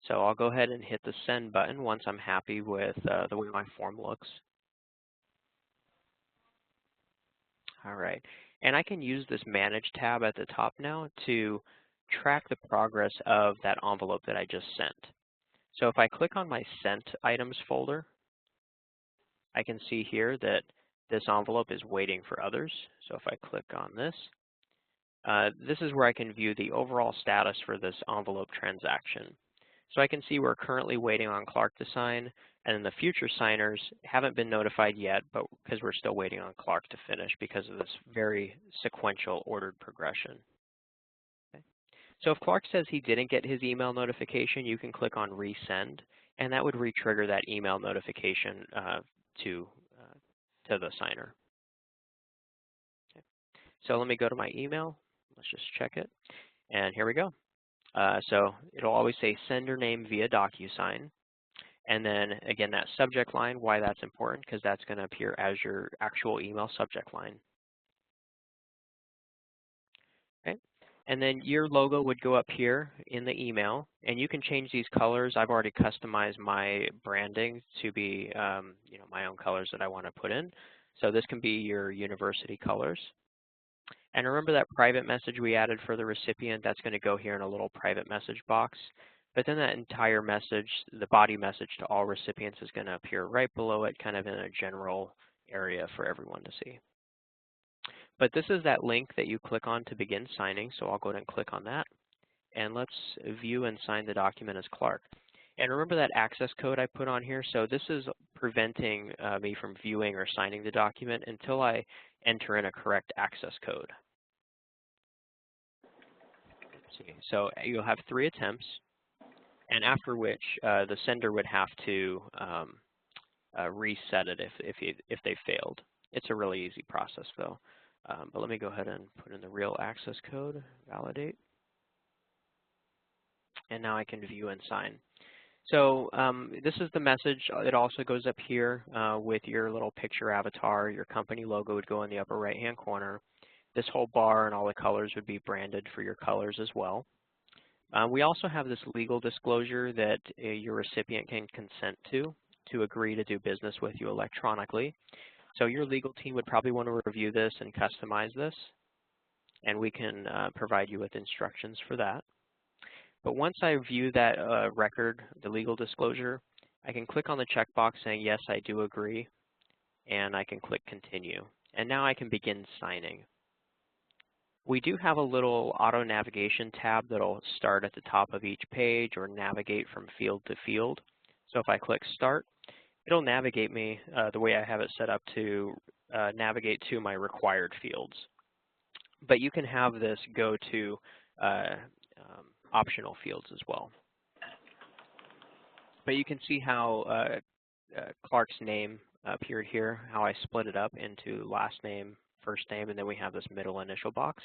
Speaker 2: So I'll go ahead and hit the send button once I'm happy with the way my form looks. All right, and I can use this Manage tab at the top now to track the progress of that envelope that I just sent. So if I click on my Sent Items folder, I can see here that this envelope is waiting for others. So if I click on this, this is where I can view the overall status for this envelope transaction. So I can see we're currently waiting on Clark to sign, and the future signers haven't been notified yet, but because we're still waiting on Clark to finish because of this very sequential ordered progression. Okay. So if Clark says he didn't get his email notification, you can click on Resend, and that would re-trigger that email notification to the signer. Okay. So let me go to my email. Let's just check it, and here we go. So it'll always say sender name via DocuSign. And then again, that subject line, why that's important, because that's going to appear as your actual email subject line. Okay. And then your logo would go up here in the email, and you can change these colors. I've already customized my branding to be my own colors that I want to put in. So this can be your university colors. And remember that private message we added for the recipient, that's going to go here in a little private message box. But then that entire message, the body message to all recipients, is going to appear right below it, kind of in a general area for everyone to see. But this is that link that you click on to begin signing, so I'll go ahead and click on that. And let's view and sign the document as Clark. And remember that access code I put on here? So this is preventing me from viewing or signing the document until I enter in a correct access code. So you'll have 3 attempts, and after which the sender would have to reset it if they failed. It's a really easy process though. But let me go ahead and put in the real access code, validate, and now I can view and sign. So this is the message. It also goes up here with your little picture avatar. Your company logo would go in the upper right-hand corner. This whole bar and all the colors would be branded for your colors as well. We also have this legal disclosure that your recipient can consent to agree to do business with you electronically. So your legal team would probably want to review this and customize this, and we can provide you with instructions for that. But once I view that record, the legal disclosure, I can click on the checkbox saying, yes, I do agree, and I can click continue. And now I can begin signing. We do have a little auto navigation tab that'll start at the top of each page or navigate from field to field. So if I click start, it'll navigate me the way I have it set up to navigate to my required fields. But you can have this go to optional fields as well. But you can see how Clark's name appeared here, how I split it up into last name, first name, and then we have this middle initial box.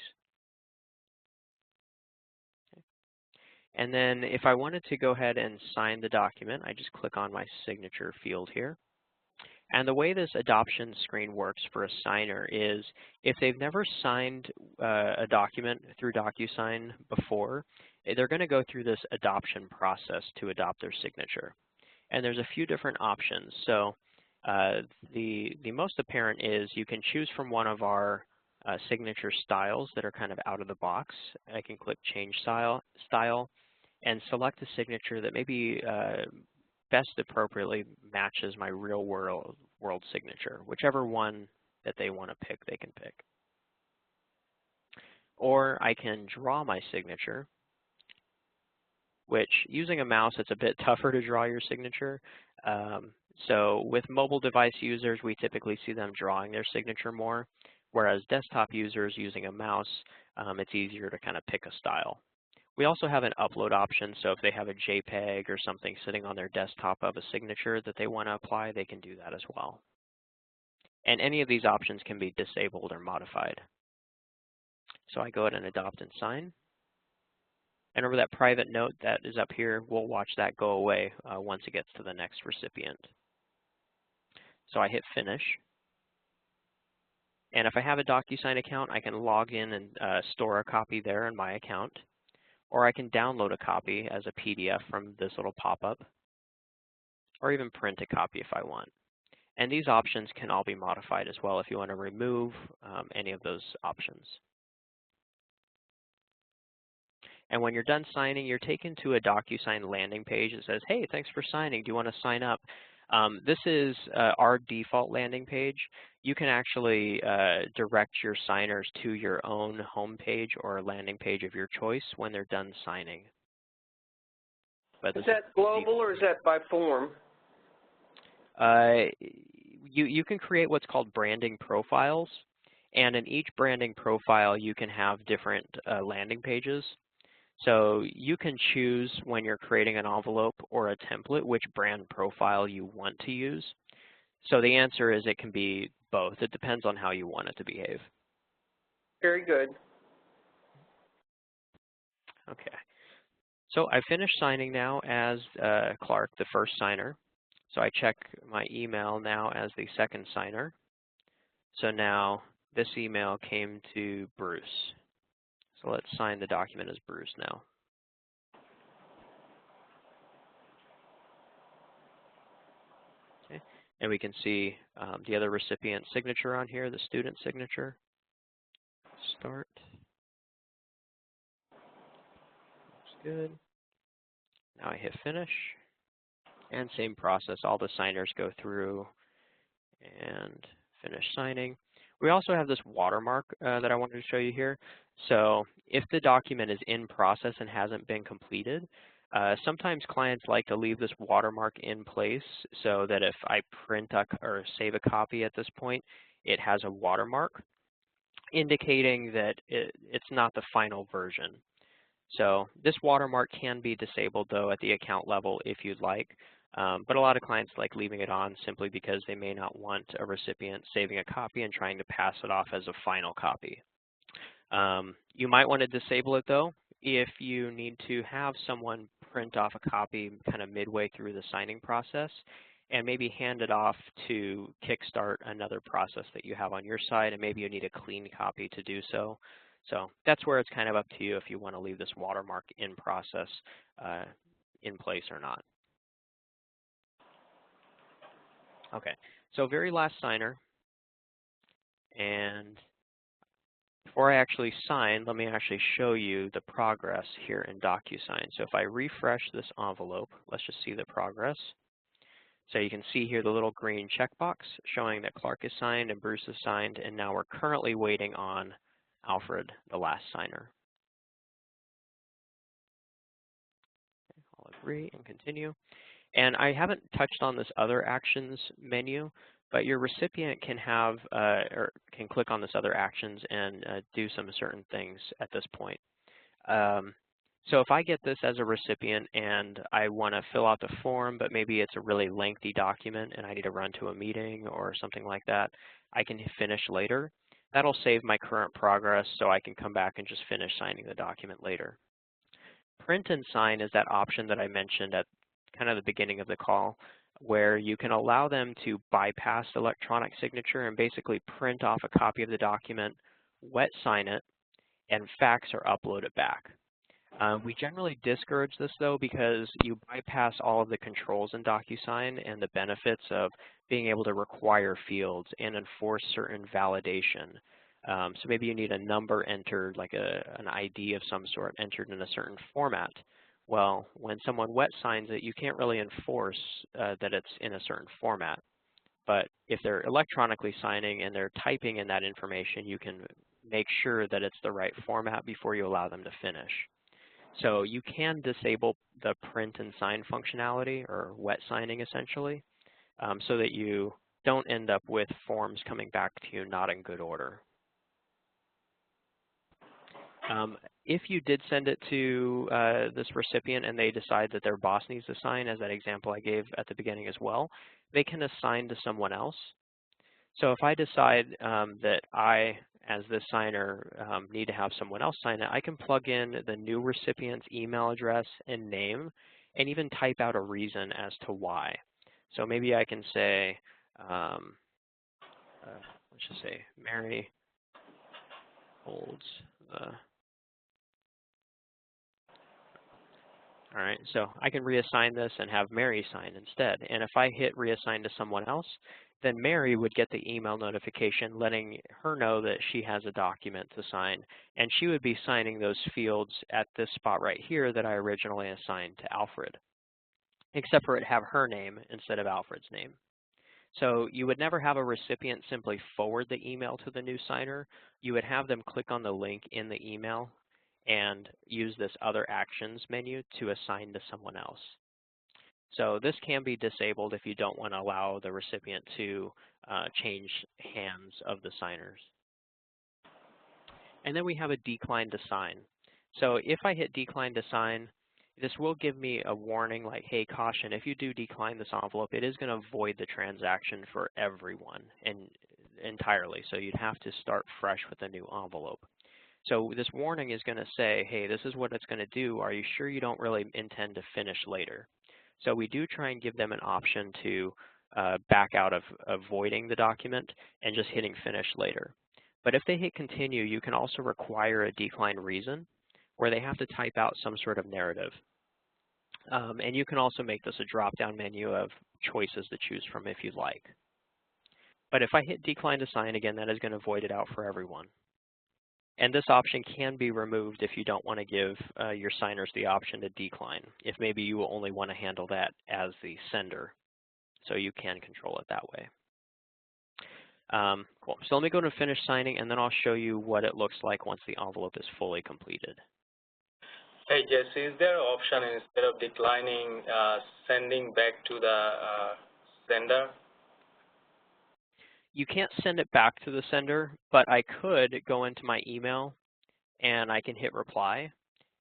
Speaker 2: Okay. And then if I wanted to go ahead and sign the document, I just click on my signature field here. And the way this adoption screen works for a signer is if they've never signed a document through DocuSign before, they're going to go through this adoption process to adopt their signature. And there's a few different options. So the most apparent is you can choose from one of our signature styles that are kind of out of the box. I can click Change Style and select a signature that maybe best appropriately matches my real world signature. Whichever one that they want to pick, they can pick. Or I can draw my signature, which using a mouse, it's a bit tougher to draw your signature. So with mobile device users, we typically see them drawing their signature more, whereas desktop users using a mouse, it's easier to kind of pick a style. We also have an upload option, so if they have a JPEG or something sitting on their desktop of a signature that they want to apply, they can do that as well. And any of these options can be disabled or modified. So I go ahead and adopt and sign. And over that private note that is up here, we'll watch that go away once it gets to the next recipient. So I hit finish. And if I have a DocuSign account, I can log in and store a copy there in my account. Or I can download a copy as a PDF from this little pop-up, or even print a copy if I want. And these options can all be modified as well if you want to remove any of those options. And when you're done signing, you're taken to a DocuSign landing page that says, hey, thanks for signing. Do you want to sign up? This is our default landing page. You can actually direct your signers to your own home page or landing page of your choice when they're done signing. But
Speaker 5: is that global or is that by form?
Speaker 2: You can create what's called branding profiles. And in each branding profile, you can have different landing pages. So you can choose when you're creating an envelope or a template which brand profile you want to use. So the answer is it can be both. It depends on how you want it to behave.
Speaker 5: Very good.
Speaker 2: Okay. So I finished signing now as Clark, the first signer. So I check my email now as the second signer. So now this email came to Bruce. So let's sign the document as Bruce now. Okay. And we can see the other recipient's signature on here, the student signature. Start. Looks good. Now I hit finish. And same process, all the signers go through and finish signing. We also have this watermark that I wanted to show you here. So if the document is in process and hasn't been completed, sometimes clients like to leave this watermark in place so that if I print or save a copy at this point, it has a watermark indicating that it's not the final version. So this watermark can be disabled, though, at the account level if you'd like. But a lot of clients like leaving it on simply because they may not want a recipient saving a copy and trying to pass it off as a final copy. You might want to disable it, though, if you need to have someone print off a copy kind of midway through the signing process and maybe hand it off to kickstart another process that you have on your side, and maybe you need a clean copy to do so. So that's where it's kind of up to you if you want to leave this watermark in process in place or not. Okay, so very last signer, and before I actually sign, let me actually show you the progress here in DocuSign. So if I refresh this envelope, let's just see the progress. So you can see here the little green checkbox showing that Clark is signed and Bruce is signed, and now we're currently waiting on Alfred, the last signer. I'll agree and continue. And I haven't touched on this other actions menu, but your recipient can have or can click on this other actions and do some certain things at this point. So if I get this as a recipient and I want to fill out the form, but maybe it's a really lengthy document and I need to run to a meeting or something like that, I can finish later. That'll save my current progress so I can come back and just finish signing the document later. Print and sign is that option that I mentioned at kind of the beginning of the call, where you can allow them to bypass electronic signature and basically print off a copy of the document, wet sign it, and fax or upload it back. We generally discourage this, though, because you bypass all of the controls in DocuSign and the benefits of being able to require fields and enforce certain validation. So maybe you need a number entered, like an ID of some sort entered in a certain format. Well, when someone wet signs it, you can't really enforce that it's in a certain format. But if they're electronically signing and they're typing in that information, you can make sure that it's the right format before you allow them to finish. So you can disable the print and sign functionality, or wet signing essentially, so that you don't end up with forms coming back to you not in good order. If you did send it to this recipient and they decide that their boss needs to sign, as that example I gave at the beginning as well, they can assign to someone else. So if I decide that I, as this signer, need to have someone else sign it, I can plug in the new recipient's email address and name and even type out a reason as to why. So maybe I can say, let's just say, Mary holds the... All right, so I can reassign this and have Mary sign instead. And if I hit reassign to someone else, then Mary would get the email notification letting her know that she has a document to sign, and she would be signing those fields at this spot right here that I originally assigned to Alfred, except for it have her name instead of Alfred's name. So you would never have a recipient simply forward the email to the new signer. You would have them click on the link in the email and use this other actions menu to assign to someone else. So this can be disabled if you don't want to allow the recipient to change hands of the signers. And then we have a decline to sign. So if I hit decline to sign, this will give me a warning like, hey, caution, if you do decline this envelope, it is going to void the transaction for everyone and entirely. So you'd have to start fresh with a new envelope. So this warning is going to say, hey, this is what it's going to do. Are you sure you don't really intend to finish later? So we do try and give them an option to back out of voiding the document and just hitting finish later. But if they hit continue, you can also require a decline reason where they have to type out some sort of narrative. And you can also make this a drop-down menu of choices to choose from if you'd like. But if I hit decline to sign again, that is going to void it out for everyone. And this option can be removed if you don't want to give your signers the option to decline, if maybe you only want to handle that as the sender. So you can control it that way. Cool. So let me go to finish signing, and then I'll show you what it looks like once the envelope is fully completed.
Speaker 3: Hey, Jesse, is there an option instead of declining, sending back to the sender?
Speaker 2: You can't send it back to the sender, but I could go into my email and I can hit reply.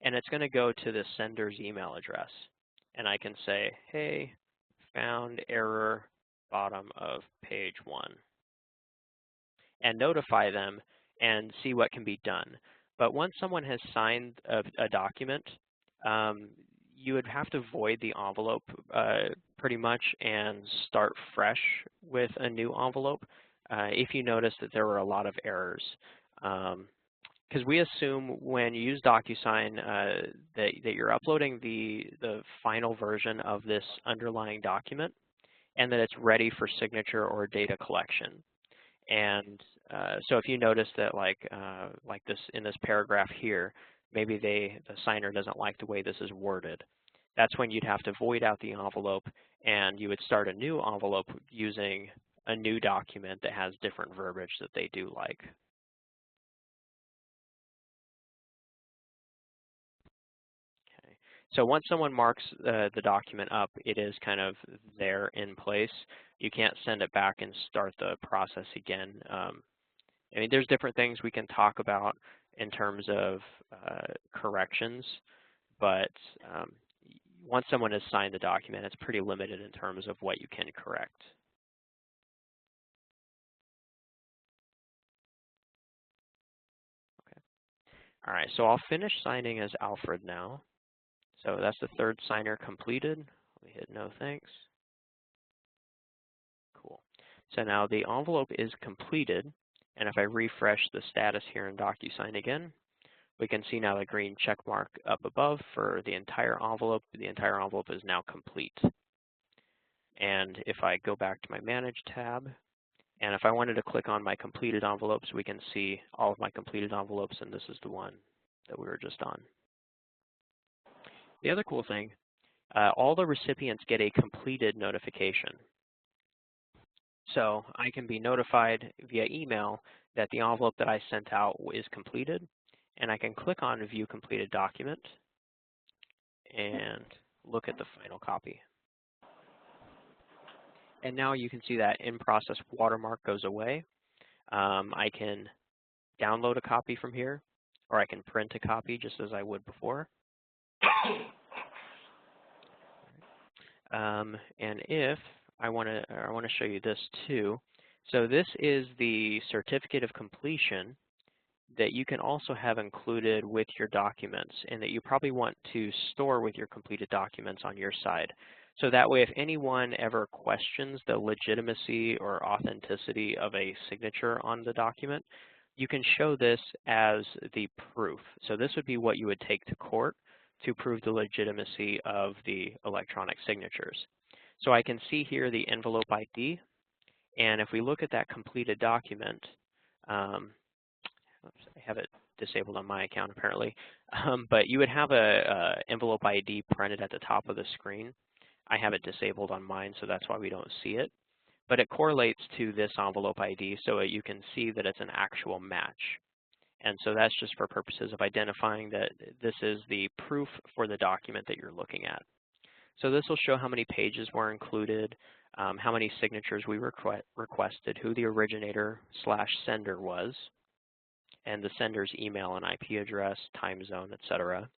Speaker 2: and it's going to go to the sender's email address. And I can say, hey, found error, bottom of page 1, and notify them and see what can be done. But once someone has signed a document, you would have to void the envelope pretty much and start fresh with a new envelope if you notice that there were a lot of errors. Because we assume when you use DocuSign that you're uploading the final version of this underlying document and that it's ready for signature or data collection. And so if you notice that like this in this paragraph here, maybe the signer doesn't like the way this is worded, that's when you'd have to void out the envelope and you would start a new envelope using a new document that has different verbiage that they do like. Okay. So once someone marks the document up, it is kind of there in place. You can't send it back and start the process again. I mean, there's different things we can talk about in terms of corrections, but once someone has signed the document, it's pretty limited in terms of what you can correct. Okay. All right, so I'll finish signing as Alfred now. So that's the third signer completed. We hit no thanks. Cool. So now the envelope is completed, and if I refresh the status here in DocuSign again, we can see now the green check mark up above for the entire envelope. The entire envelope is now complete. And if I go back to my Manage tab, and if I wanted to click on my completed envelopes, we can see all of my completed envelopes, and this is the one that we were just on. The other cool thing, all the recipients get a completed notification. So I can be notified via email that the envelope that I sent out is completed, and I can click on View Completed Document and look at the final copy. And now you can see that in-process watermark goes away. I can download a copy from here, or I can print a copy just as I would before. And if I want to show you this too. So this is the certificate of completion that you can also have included with your documents, and that you probably want to store with your completed documents on your side. So that way, if anyone ever questions the legitimacy or authenticity of a signature on the document, you can show this as the proof. So this would be what you would take to court to prove the legitimacy of the electronic signatures. So I can see here the envelope ID, and if we look at that completed document, oops, I have it disabled on my account apparently, but you would have a envelope ID printed at the top of the screen. I have it disabled on mine, so that's why we don't see it. But it correlates to this envelope ID so you can see that it's an actual match. And so that's just for purposes of identifying that this is the proof for the document that you're looking at. So this will show how many pages were included, how many signatures we requested, who the originator/sender was, and the sender's email and IP address, time zone, etc.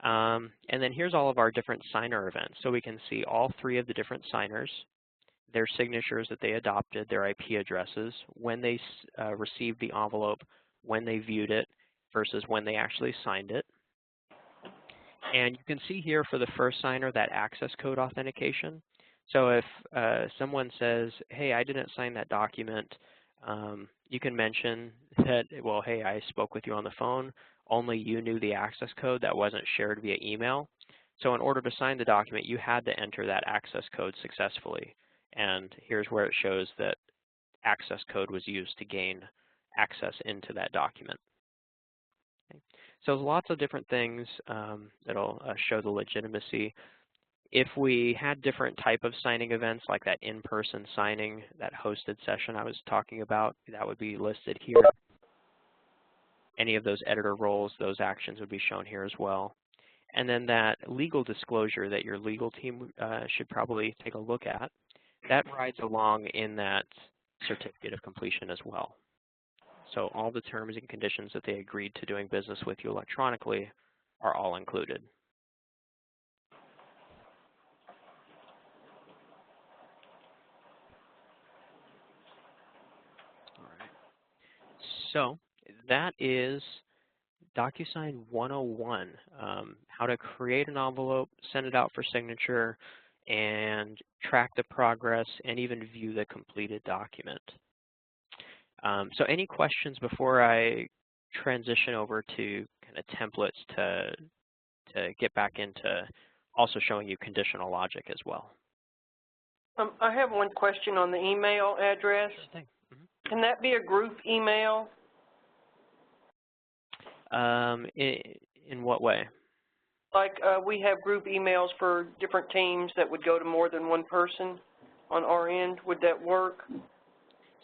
Speaker 2: And then here's all of our different signer events. So we can see all three of the different signers, their signatures that they adopted, their IP addresses, when they received the envelope, when they viewed it, versus when they actually signed it. And you can see here for the first signer that access code authentication. So if someone says, hey, I didn't sign that document, you can mention that, well, hey, I spoke with you on the phone. Only you knew the access code. That wasn't shared via email. So in order to sign the document, you had to enter that access code successfully. And here's where it shows that access code was used to gain access into that document. Okay. So lots of different things that'll show the legitimacy. If we had different type of signing events, like that in-person signing, that hosted session I was talking about, that would be listed here. Any of those editor roles, those actions would be shown here as well. And then that legal disclosure that your legal team should probably take a look at, that rides along in that certificate of completion as well. So all the terms and conditions that they agreed to doing business with you electronically are all included. All right. So that is DocuSign 101, how to create an envelope, send it out for signature, and track the progress and even view the completed document. So any questions before I transition over to kind of templates to get back into also showing you conditional logic as well?
Speaker 5: I have one question on the email address.
Speaker 2: Sure thing.
Speaker 5: Can that be a group email?
Speaker 2: In what way?
Speaker 5: Like we have group emails for different teams that would go to more than one person on our end. Would that work?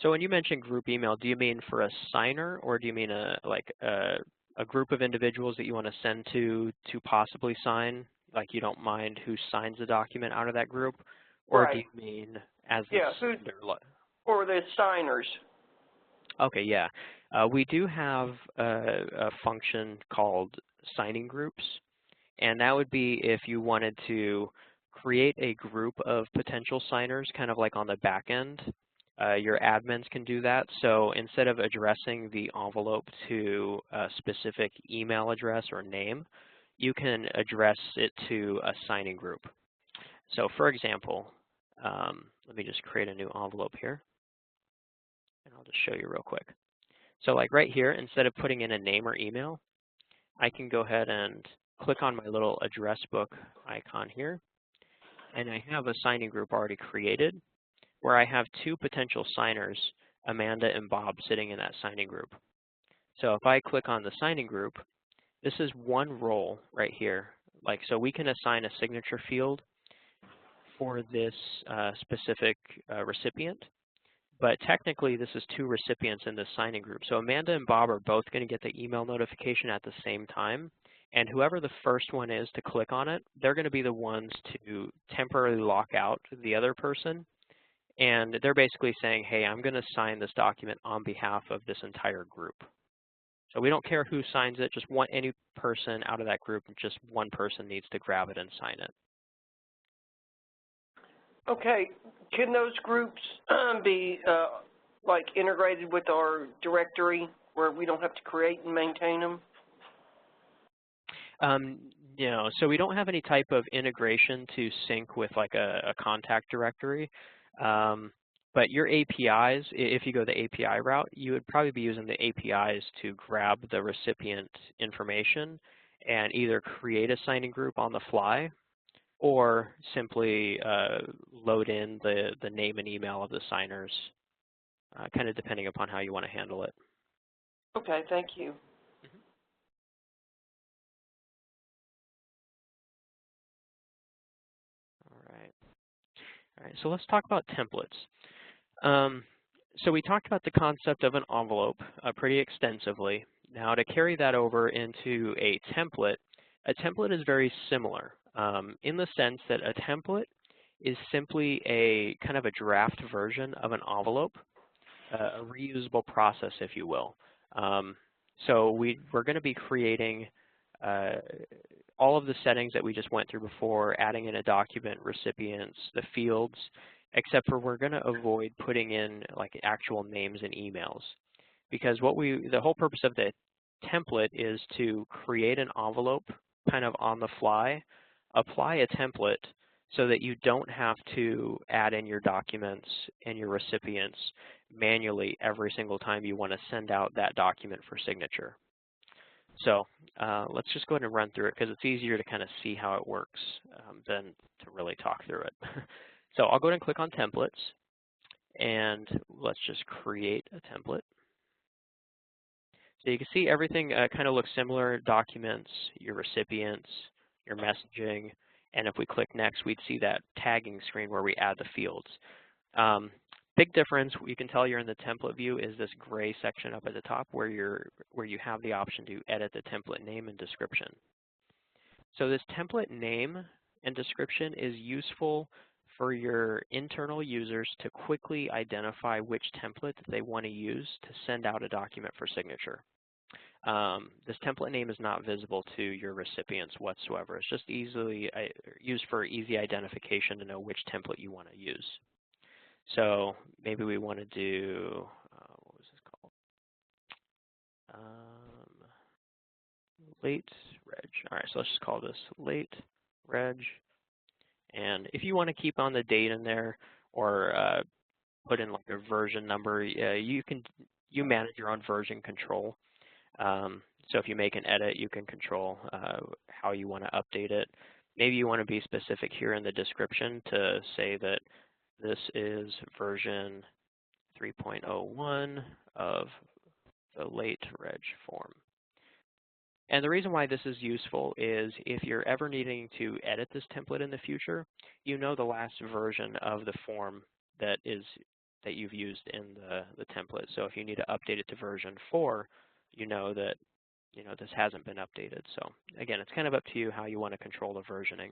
Speaker 2: So when you mention group email, do you mean for a signer, or do you mean a group of individuals that you want to send to possibly sign? Like you don't mind who signs the document out of that group? Or
Speaker 5: Right.
Speaker 2: do you mean as the sender?
Speaker 5: Or the signers.
Speaker 2: Okay, yeah. We do have a function called signing groups, and that would be if you wanted to create a group of potential signers, kind of like on the back end. Your admins can do that. So instead of addressing the envelope to a specific email address or name, you can address it to a signing group. So for example, let me just create a new envelope here, and I'll just show you real quick. So like right here, instead of putting in a name or email, I can go ahead and click on my little address book icon here, and I have a signing group already created where I have two potential signers, Amanda and Bob, sitting in that signing group. So if I click on the signing group, this is one role right here. Like, so we can assign a signature field for this specific recipient, but technically this is two recipients in this signing group. So Amanda and Bob are both going to get the email notification at the same time, and whoever the first one is to click on it, they're going to be the ones to temporarily lock out the other person. And they're basically saying, hey, I'm going to sign this document on behalf of this entire group. So we don't care who signs it, just any person out of that group, just one person needs to grab it and sign it.
Speaker 5: Okay. Can those groups be like integrated with our directory where we don't have to create and maintain them?
Speaker 2: No, so we don't have any type of integration to sync with like a contact directory. But your APIs, if you go the API route, you would probably be using the APIs to grab the recipient information and either create a signing group on the fly or simply load in the name and email of the signers, kind of depending upon how you want to handle it.
Speaker 5: Okay, thank you.
Speaker 2: All right, so let's talk about templates. So we talked about the concept of an envelope pretty extensively. Now to carry that over into a template is very similar in the sense that a template is simply a kind of a draft version of an envelope, a reusable process, if you will. So we're going to be creating all of the settings that we just went through before, adding in a document, recipients, the fields, except for we're going to avoid putting in like actual names and emails. Because the whole purpose of the template is to create an envelope kind of on the fly, apply a template so that you don't have to add in your documents and your recipients manually every single time you want to send out that document for signature. So let's just go ahead and run through it because it's easier to kind of see how it works than to really talk through it. So I'll go ahead and click on templates, and let's just create a template. So you can see everything kind of looks similar: documents, your recipients, your messaging, and if we click next, we'd see that tagging screen where we add the fields. Big difference, you can tell you're in the template view, is this gray section up at the top where you have the option to edit the template name and description. So this template name and description is useful for your internal users to quickly identify which template they want to use to send out a document for signature. this template name is not visible to your recipients whatsoever. It's just easily used for easy identification to know which template you want to use. So maybe we want to do, what was this called? Late reg. All right, so let's just call this late reg. And if you want to keep on the date in there or put in like a version number, you manage your own version control. So if you make an edit, you can control how you want to update it. Maybe you want to be specific here in the description to say that this is version 3.01 of the late reg form. And the reason why this is useful is if you're ever needing to edit this template in the future, you know the last version of the form that you've used in the template. So if you need to update it to version 4, you know that this hasn't been updated. So again, it's kind of up to you how you want to control the versioning.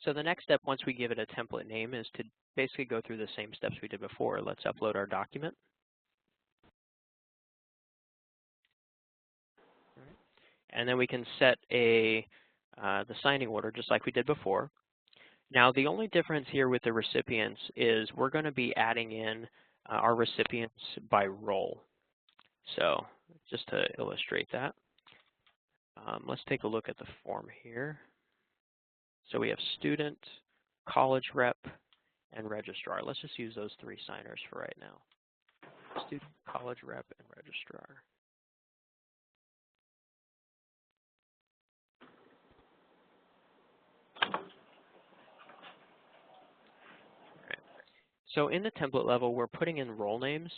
Speaker 2: So the next step, once we give it a template name, is to basically go through the same steps we did before. Let's upload our document. And then we can set the signing order just like we did before. Now the only difference here with the recipients is we're going to be adding in our recipients by role. So just to illustrate that, let's take a look at the form here. So we have student, college rep, and registrar. Let's just use those 3 signers for right now. Student, college rep, and registrar. So in the template level, we're putting in role names.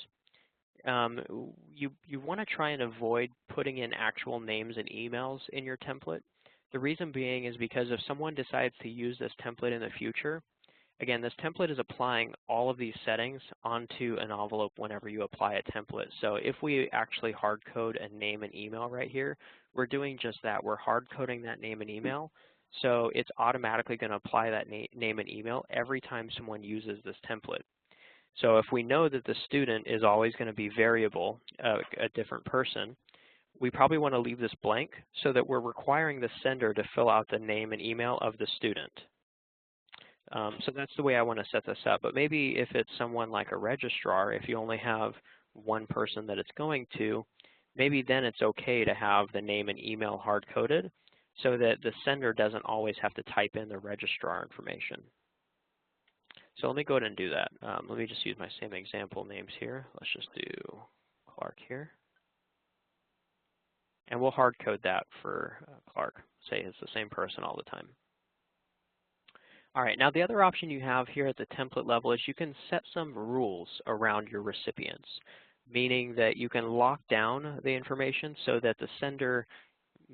Speaker 2: You want to try and avoid putting in actual names and emails in your template. The reason being is because if someone decides to use this template in the future, again, this template is applying all of these settings onto an envelope whenever you apply a template. So if we actually hard code a name and email right here, we're doing just that. We're hard coding that name and email. So it's automatically going to apply that name and email every time someone uses this template. So if we know that the student is always going to be variable, a different person, we probably want to leave this blank so that we're requiring the sender to fill out the name and email of the student. So that's the way I want to set this up. But maybe if it's someone like a registrar, if you only have one person that it's going to, maybe then it's okay to have the name and email hard-coded so that the sender doesn't always have to type in the registrar information. So let me go ahead and do that. Let me just use my same example names here. Let's just do Clark here. And we'll hard code that for Clark. Say it's the same person all the time. All right, now the other option you have here at the template level is you can set some rules around your recipients, meaning that you can lock down the information so that the sender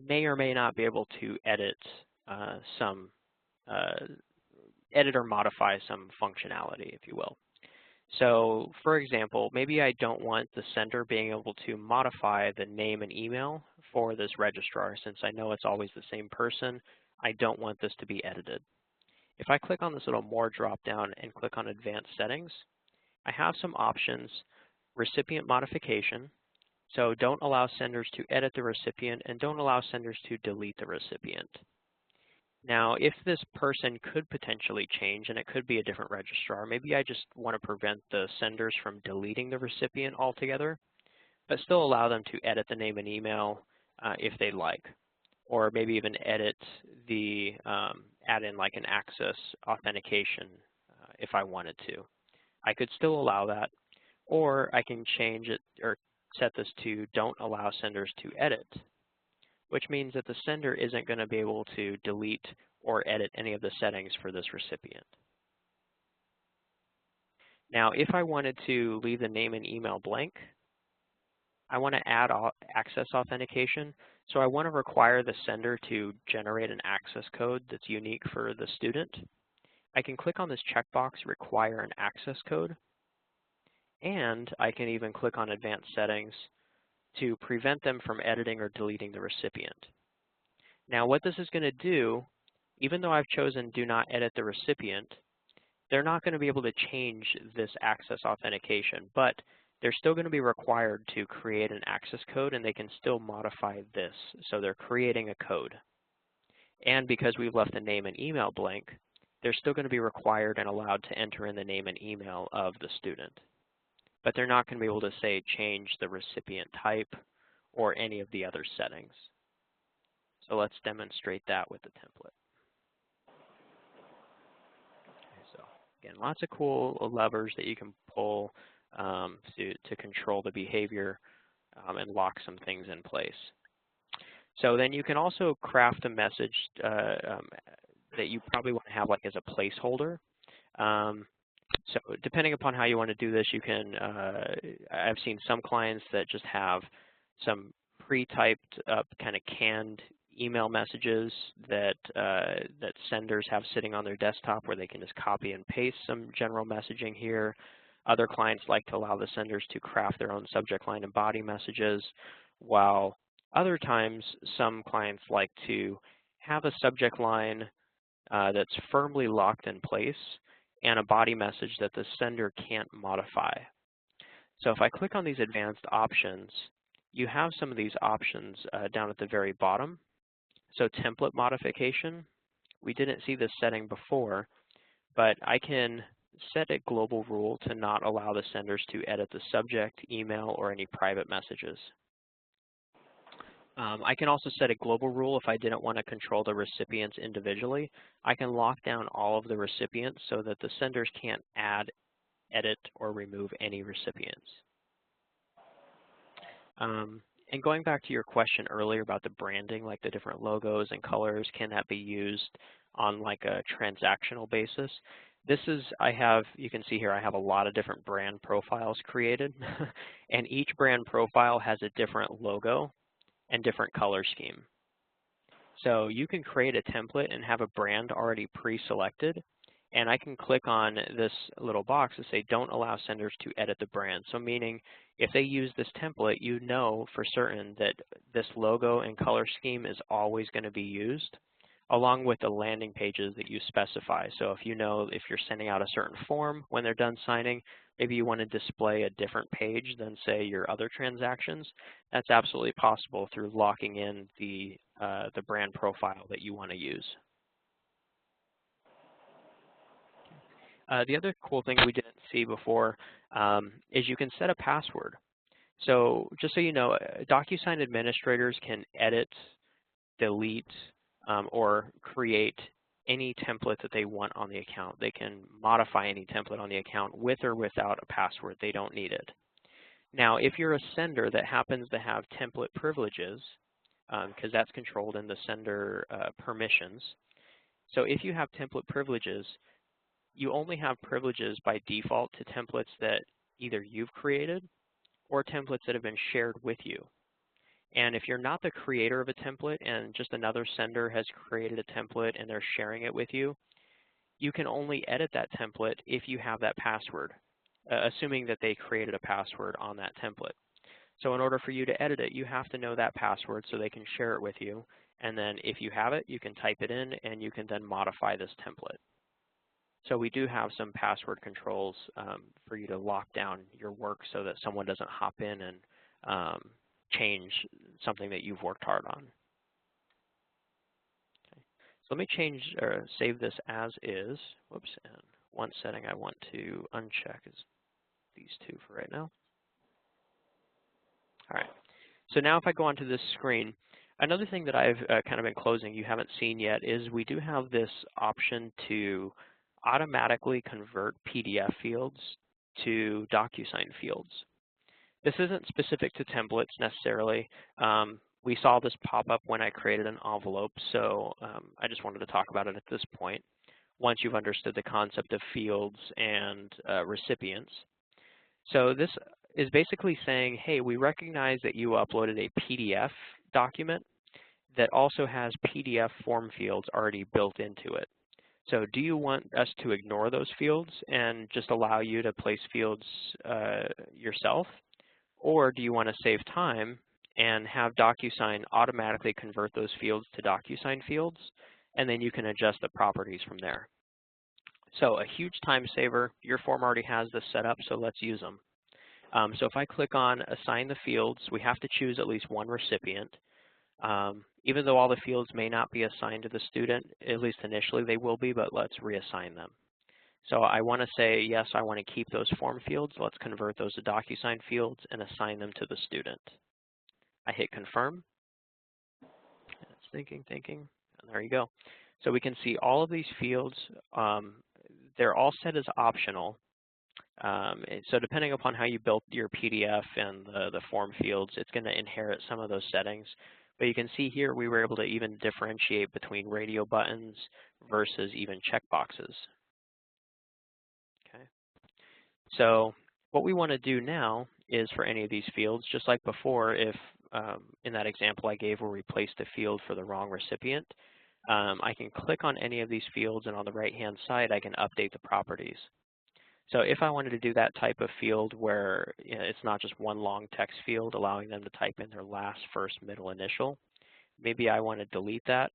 Speaker 2: may or may not be able to edit edit or modify some functionality, if you will. So for example, maybe I don't want the sender being able to modify the name and email for this registrar. Since I know it's always the same person, I don't want this to be edited. If I click on this little More drop-down and click on Advanced Settings, I have some options. Recipient modification, so don't allow senders to edit the recipient and don't allow senders to delete the recipient. Now, if this person could potentially change, and it could be a different registrar, maybe I just want to prevent the senders from deleting the recipient altogether, but still allow them to edit the name and email if they'd like, or maybe even edit the, add in like an access authentication if I wanted to. I could still allow that, or I can change it or set this to don't allow senders to edit, which means that the sender isn't going to be able to delete or edit any of the settings for this recipient. Now, if I wanted to leave the name and email blank, I want to add access authentication. So I want to require the sender to generate an access code that's unique for the student. I can click on this checkbox, require an access code, and I can even click on Advanced Settings to prevent them from editing or deleting the recipient. Now what this is going to do, even though I've chosen do not edit the recipient, they're not going to be able to change this access authentication, but they're still going to be required to create an access code, and they can still modify this. So they're creating a code. And because we've left the name and email blank, they're still going to be required and allowed to enter in the name and email of the student. But they're not going to be able to, say, change the recipient type or any of the other settings. So let's demonstrate that with the template. Okay, so again, lots of cool levers that you can pull to control the behavior and lock some things in place. So then you can also craft a message that you probably want to have like as a placeholder. So depending upon how you want to do this, you can, I've seen some clients that just have some pre-typed up kind of canned email messages that that senders have sitting on their desktop where they can just copy and paste some general messaging here. Other clients like to allow the senders to craft their own subject line and body messages, while other times some clients like to have a subject line that's firmly locked in place and a body message that the sender can't modify. So if I click on these advanced options, you have some of these options down at the very bottom. So template modification, we didn't see this setting before, but I can set a global rule to not allow the senders to edit the subject, email, or any private messages. I can also set a global rule if I didn't want to control the recipients individually. I can lock down all of the recipients so that the senders can't add, edit, or remove any recipients. And going back to your question earlier about the branding, like the different logos and colors, can that be used on like a transactional basis? This is, you can see here, I have a lot of different brand profiles created, and each brand profile has a different logo and different color scheme. So you can create a template and have a brand already pre-selected, and I can click on this little box and say, don't allow senders to edit the brand. So meaning, if they use this template, you know for certain that this logo and color scheme is always going to be used, along with the landing pages that you specify. So if you know if you're sending out a certain form when they're done signing, maybe you want to display a different page than, say, your other transactions, that's absolutely possible through locking in the brand profile that you want to use. The other cool thing we didn't see before is you can set a password. So just so you know, DocuSign administrators can edit, delete, or create any template that they want on the account. They can modify any template on the account with or without a password. They don't need it. Now, if you're a sender that happens to have template privileges, because that's controlled in the sender permissions, so if you have template privileges, you only have privileges by default to templates that either you've created or templates that have been shared with you. And if you're not the creator of a template and just another sender has created a template and they're sharing it with you, you can only edit that template if you have that password, assuming that they created a password on that template. So in order for you to edit it, you have to know that password so they can share it with you. And then if you have it, you can type it in and you can then modify this template. So we do have some password controls for you to lock down your work so that someone doesn't hop in and change something that you've worked hard on. Okay. So let me change or save this as is. Whoops, and one setting I want to uncheck is these two for right now. All right, so now if I go onto this screen, another thing that I've kind of been closing you haven't seen yet is we do have this option to automatically convert PDF fields to DocuSign fields. This isn't specific to templates necessarily. We saw this pop up when I created an envelope, so I just wanted to talk about it at this point, once you've understood the concept of fields and recipients. So this is basically saying, hey, we recognize that you uploaded a PDF document that also has PDF form fields already built into it. So do you want us to ignore those fields and just allow you to place fields yourself? Or do you want to save time and have DocuSign automatically convert those fields to DocuSign fields, and then you can adjust the properties from there? So a huge time saver. Your form already has this set up, so let's use them. So if I click on Assign the Fields, we have to choose at least one recipient. Even though all the fields may not be assigned to the student, at least initially they will be, but let's reassign them. So I want to say, yes, I want to keep those form fields. Let's convert those to DocuSign fields and assign them to the student. I hit Confirm. It's thinking, and there you go. So we can see all of these fields. They're all set as optional. So depending upon how you built your PDF and the form fields, it's going to inherit some of those settings. But you can see here we were able to even differentiate between radio buttons versus even checkboxes. Okay. So what we want to do now is for any of these fields, just like before, if in that example I gave where we placed a field for the wrong recipient, I can click on any of these fields, and on the right-hand side I can update the properties. So if I wanted to do that type of field where it's not just one long text field allowing them to type in their last, first, middle, initial, maybe I want to delete that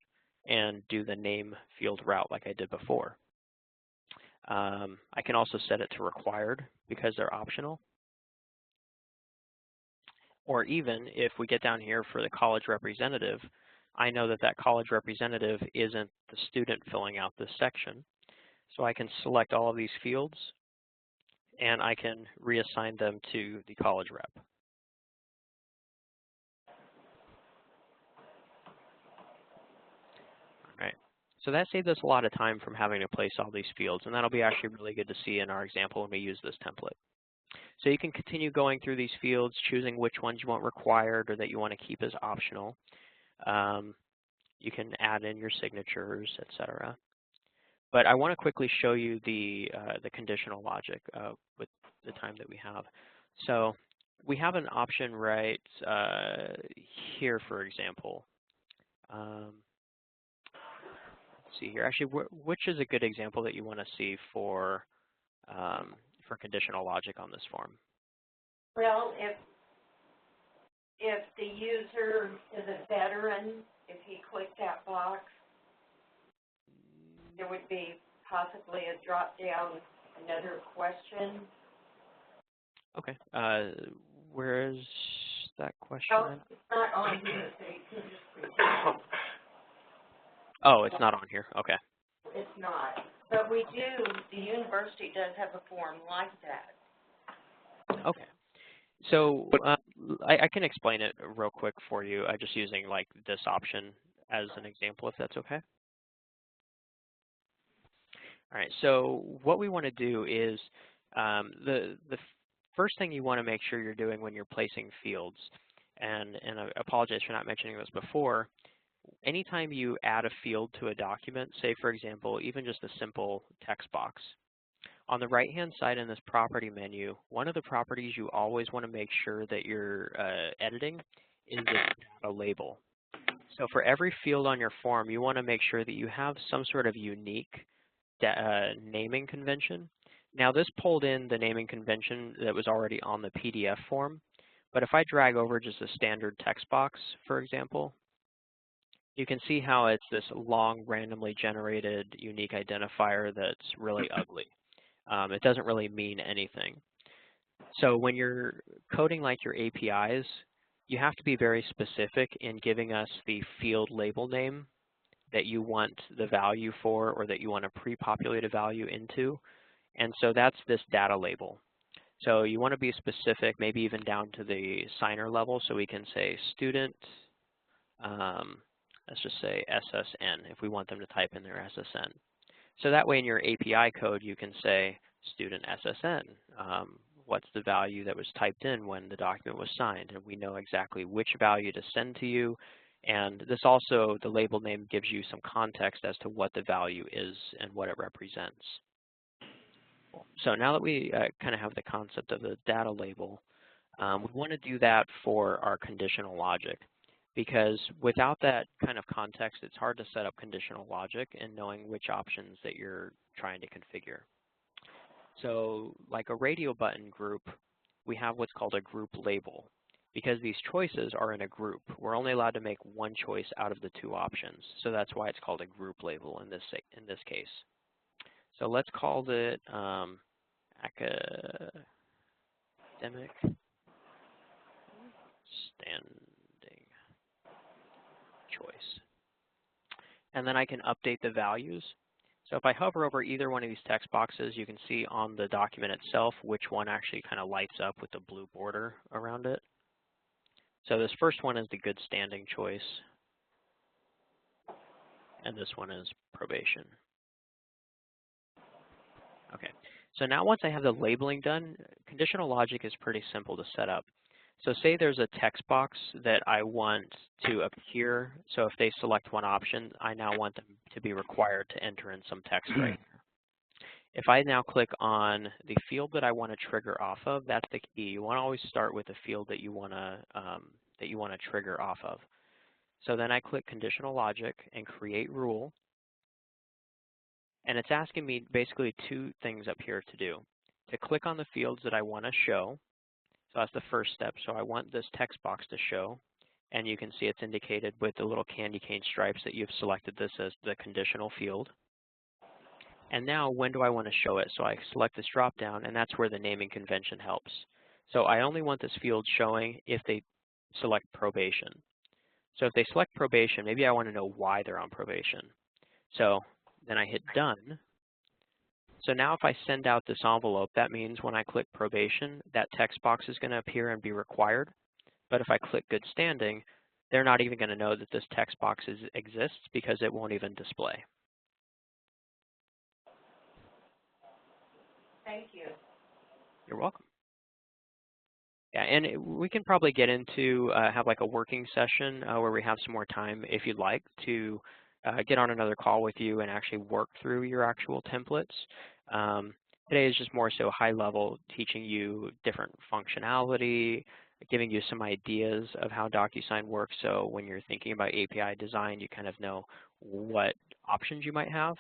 Speaker 2: and do the name field route like I did before. I can also set it to required because they're optional. Or even if we get down here for the college representative, I know that that college representative isn't the student filling out this section. So I can select all of these fields and I can reassign them to the college rep. All right. So that saved us a lot of time from having to place all these fields, and that'll be actually really good to see in our example when we use this template. So you can continue going through these fields, choosing which ones you want required or that you want to keep as optional. You can add in your signatures, etc. But I want to quickly show you the conditional logic with the time that we have. So we have an option right here, for example. Let's see here. Actually, which is a good example that you want to see for conditional logic on this form?
Speaker 4: Well, if the user is a veteran, if he clicked that box, there would be possibly a drop down, another question.
Speaker 2: Okay. Where is that question?
Speaker 4: Oh, it's not on here, so you can just pretend.
Speaker 2: Oh, it's not on here. Okay.
Speaker 4: It's not. But we do, the university does have a form like that.
Speaker 2: Okay. So I can explain it real quick for you, just using like this option as an example, if that's okay. All right, so what we want to do is the first thing you want to make sure you're doing when you're placing fields, and I apologize for not mentioning this before, anytime you add a field to a document, say for example, even just a simple text box, on the right-hand side in this property menu, one of the properties you always want to make sure that you're editing is the data label. So for every field on your form, you want to make sure that you have some sort of unique naming convention. Now this pulled in the naming convention that was already on the PDF form, but if I drag over just a standard text box, for example, you can see how it's this long, randomly generated unique identifier that's really ugly. It doesn't really mean anything. So when you're coding like your APIs, you have to be very specific in giving us the field label name that you want the value for or that you want to pre-populate a value into. And so that's this data label. So you want to be specific, maybe even down to the signer level. So we can say student, let's just say SSN if we want them to type in their SSN. So that way in your API code, you can say student SSN. What's the value that was typed in when the document was signed? And we know exactly which value to send to you. And this also, the label name gives you some context as to what the value is and what it represents. So now that we kind of have the concept of the data label, we want to do that for our conditional logic. Because without that kind of context, it's hard to set up conditional logic and knowing which options that you're trying to configure. So like a radio button group, we have what's called a group label. Because these choices are in a group, we're only allowed to make one choice out of the two options. So that's why it's called a group label in this case. So let's call it academic academic standing choice. And then I can update the values. So if I hover over either one of these text boxes, you can see on the document itself which one actually kind of lights up with the blue border around it. So this first one is the good standing choice, and this one is probation. Okay, so now once I have the labeling done, conditional logic is pretty simple to set up. So say there's a text box that I want to appear. So if they select one option, I now want them to be required to enter in some text right here. If I now click on the field that I want to trigger off of, that's the key. You want to always start with the field that you want to trigger off of. So then I click conditional logic and create rule. And it's asking me basically two things up here to do. To click on the fields that I want to show. So that's the first step. So I want this text box to show. And you can see it's indicated with the little candy cane stripes that you've selected this as the conditional field. And now when do I want to show it? So I select this drop down, and that's where the naming convention helps. So I only want this field showing if they select probation. So if they select probation, maybe I want to know why they're on probation. So then I hit done. So now if I send out this envelope, that means when I click probation, that text box is going to appear and be required. But if I click good standing, they're not even going to know that this text box exists because it won't even display.
Speaker 4: Thank you.
Speaker 2: You're welcome. Yeah, and we can probably get into have like a working session where we have some more time if you'd like to get on another call with you and actually work through your actual templates. Today is just more so high level, teaching you different functionality, giving you some ideas of how DocuSign works, so when you're thinking about API design, you kind of know what options you might have.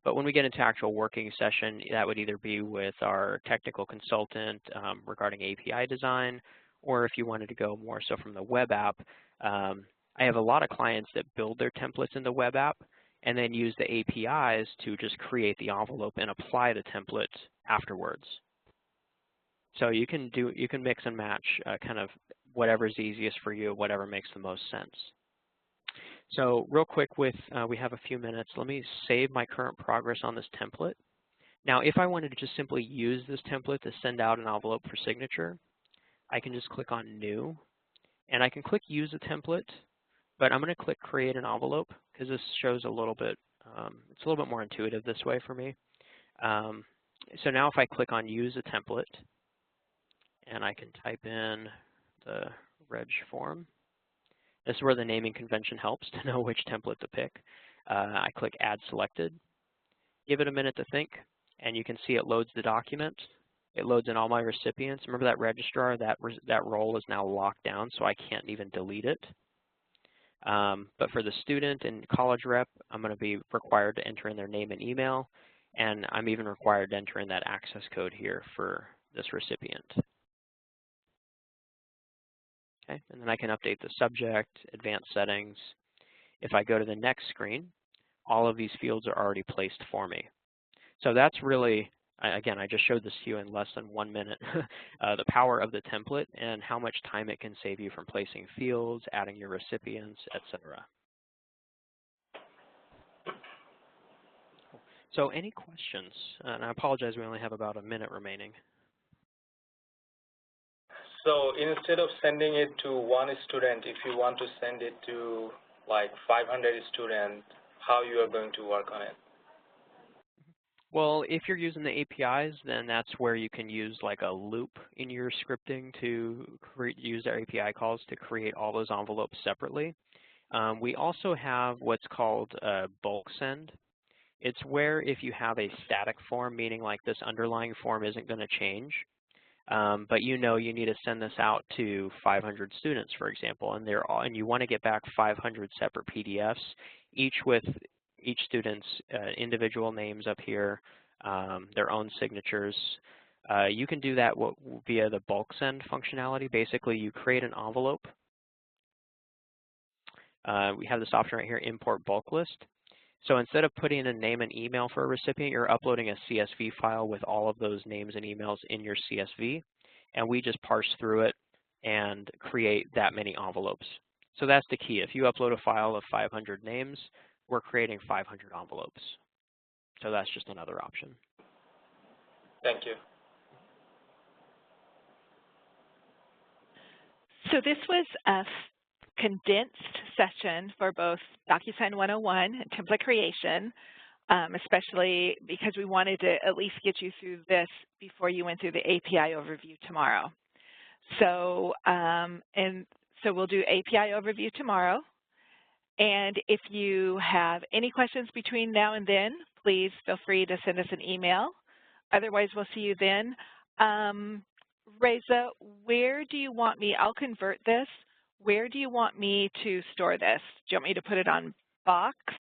Speaker 2: But when we get into actual working session, that would either be with our technical consultant regarding API design, or if you wanted to go more so from the web app. I have a lot of clients that build their templates in the web app and then use the APIs to just create the envelope and apply the template afterwards. So you can mix and match kind of whatever's easiest for you, whatever makes the most sense. So real quick, we have a few minutes, let me save my current progress on this template. Now, if I wanted to just simply use this template to send out an envelope for signature, I can just click on New, and I can click Use a Template, but I'm going to click Create an Envelope because this shows a little bit, it's a little bit more intuitive this way for me. So now if I click on Use a Template, and I can type in the reg form. This is where the naming convention helps to know which template to pick. I click Add Selected, give it a minute to think, and you can see it loads the document. It loads in all my recipients. Remember that registrar, that role is now locked down, so I can't even delete it. But for the student and college rep, I'm going to be required to enter in their name and email, and I'm even required to enter in that access code here for this recipient. Okay, and then I can update the subject, advanced settings. If I go to the next screen, all of these fields are already placed for me. So that's really, again, I just showed this to you in less than 1 minute, the power of the template and how much time it can save you from placing fields, adding your recipients, etc. So any questions? And I apologize, we only have about a minute remaining.
Speaker 3: So instead of sending it to one student, if you want to send it to like 500 students, how you are going to work on it?
Speaker 2: Well, if you're using the APIs, then that's where you can use like a loop in your scripting to use our API calls to create all those envelopes separately. We also have what's called bulk send. It's where if you have a static form, meaning like this underlying form isn't going to change, but you know you need to send this out to 500 students, for example, and you want to get back 500 separate PDFs, each with each student's individual names up here, their own signatures. You can do that via the bulk send functionality. Basically, you create an envelope. We have this option right here, import bulk list. So instead of putting in a name and email for a recipient, you're uploading a CSV file with all of those names and emails in your CSV. and we just parse through it and create that many envelopes. So that's the key. If you upload a file of 500 names, we're creating 500 envelopes. So that's just another option.
Speaker 3: Thank you.
Speaker 1: So this was a condensed session for both DocuSign 101 and template creation, especially because we wanted to at least get you through this before you went through the API overview tomorrow. So, so we'll do API overview tomorrow. And if you have any questions between now and then, please feel free to send us an email. Otherwise, we'll see you then. Reza, where do you want me? I'll convert this. Where do you want me to store this? Do you want me to put it on Box?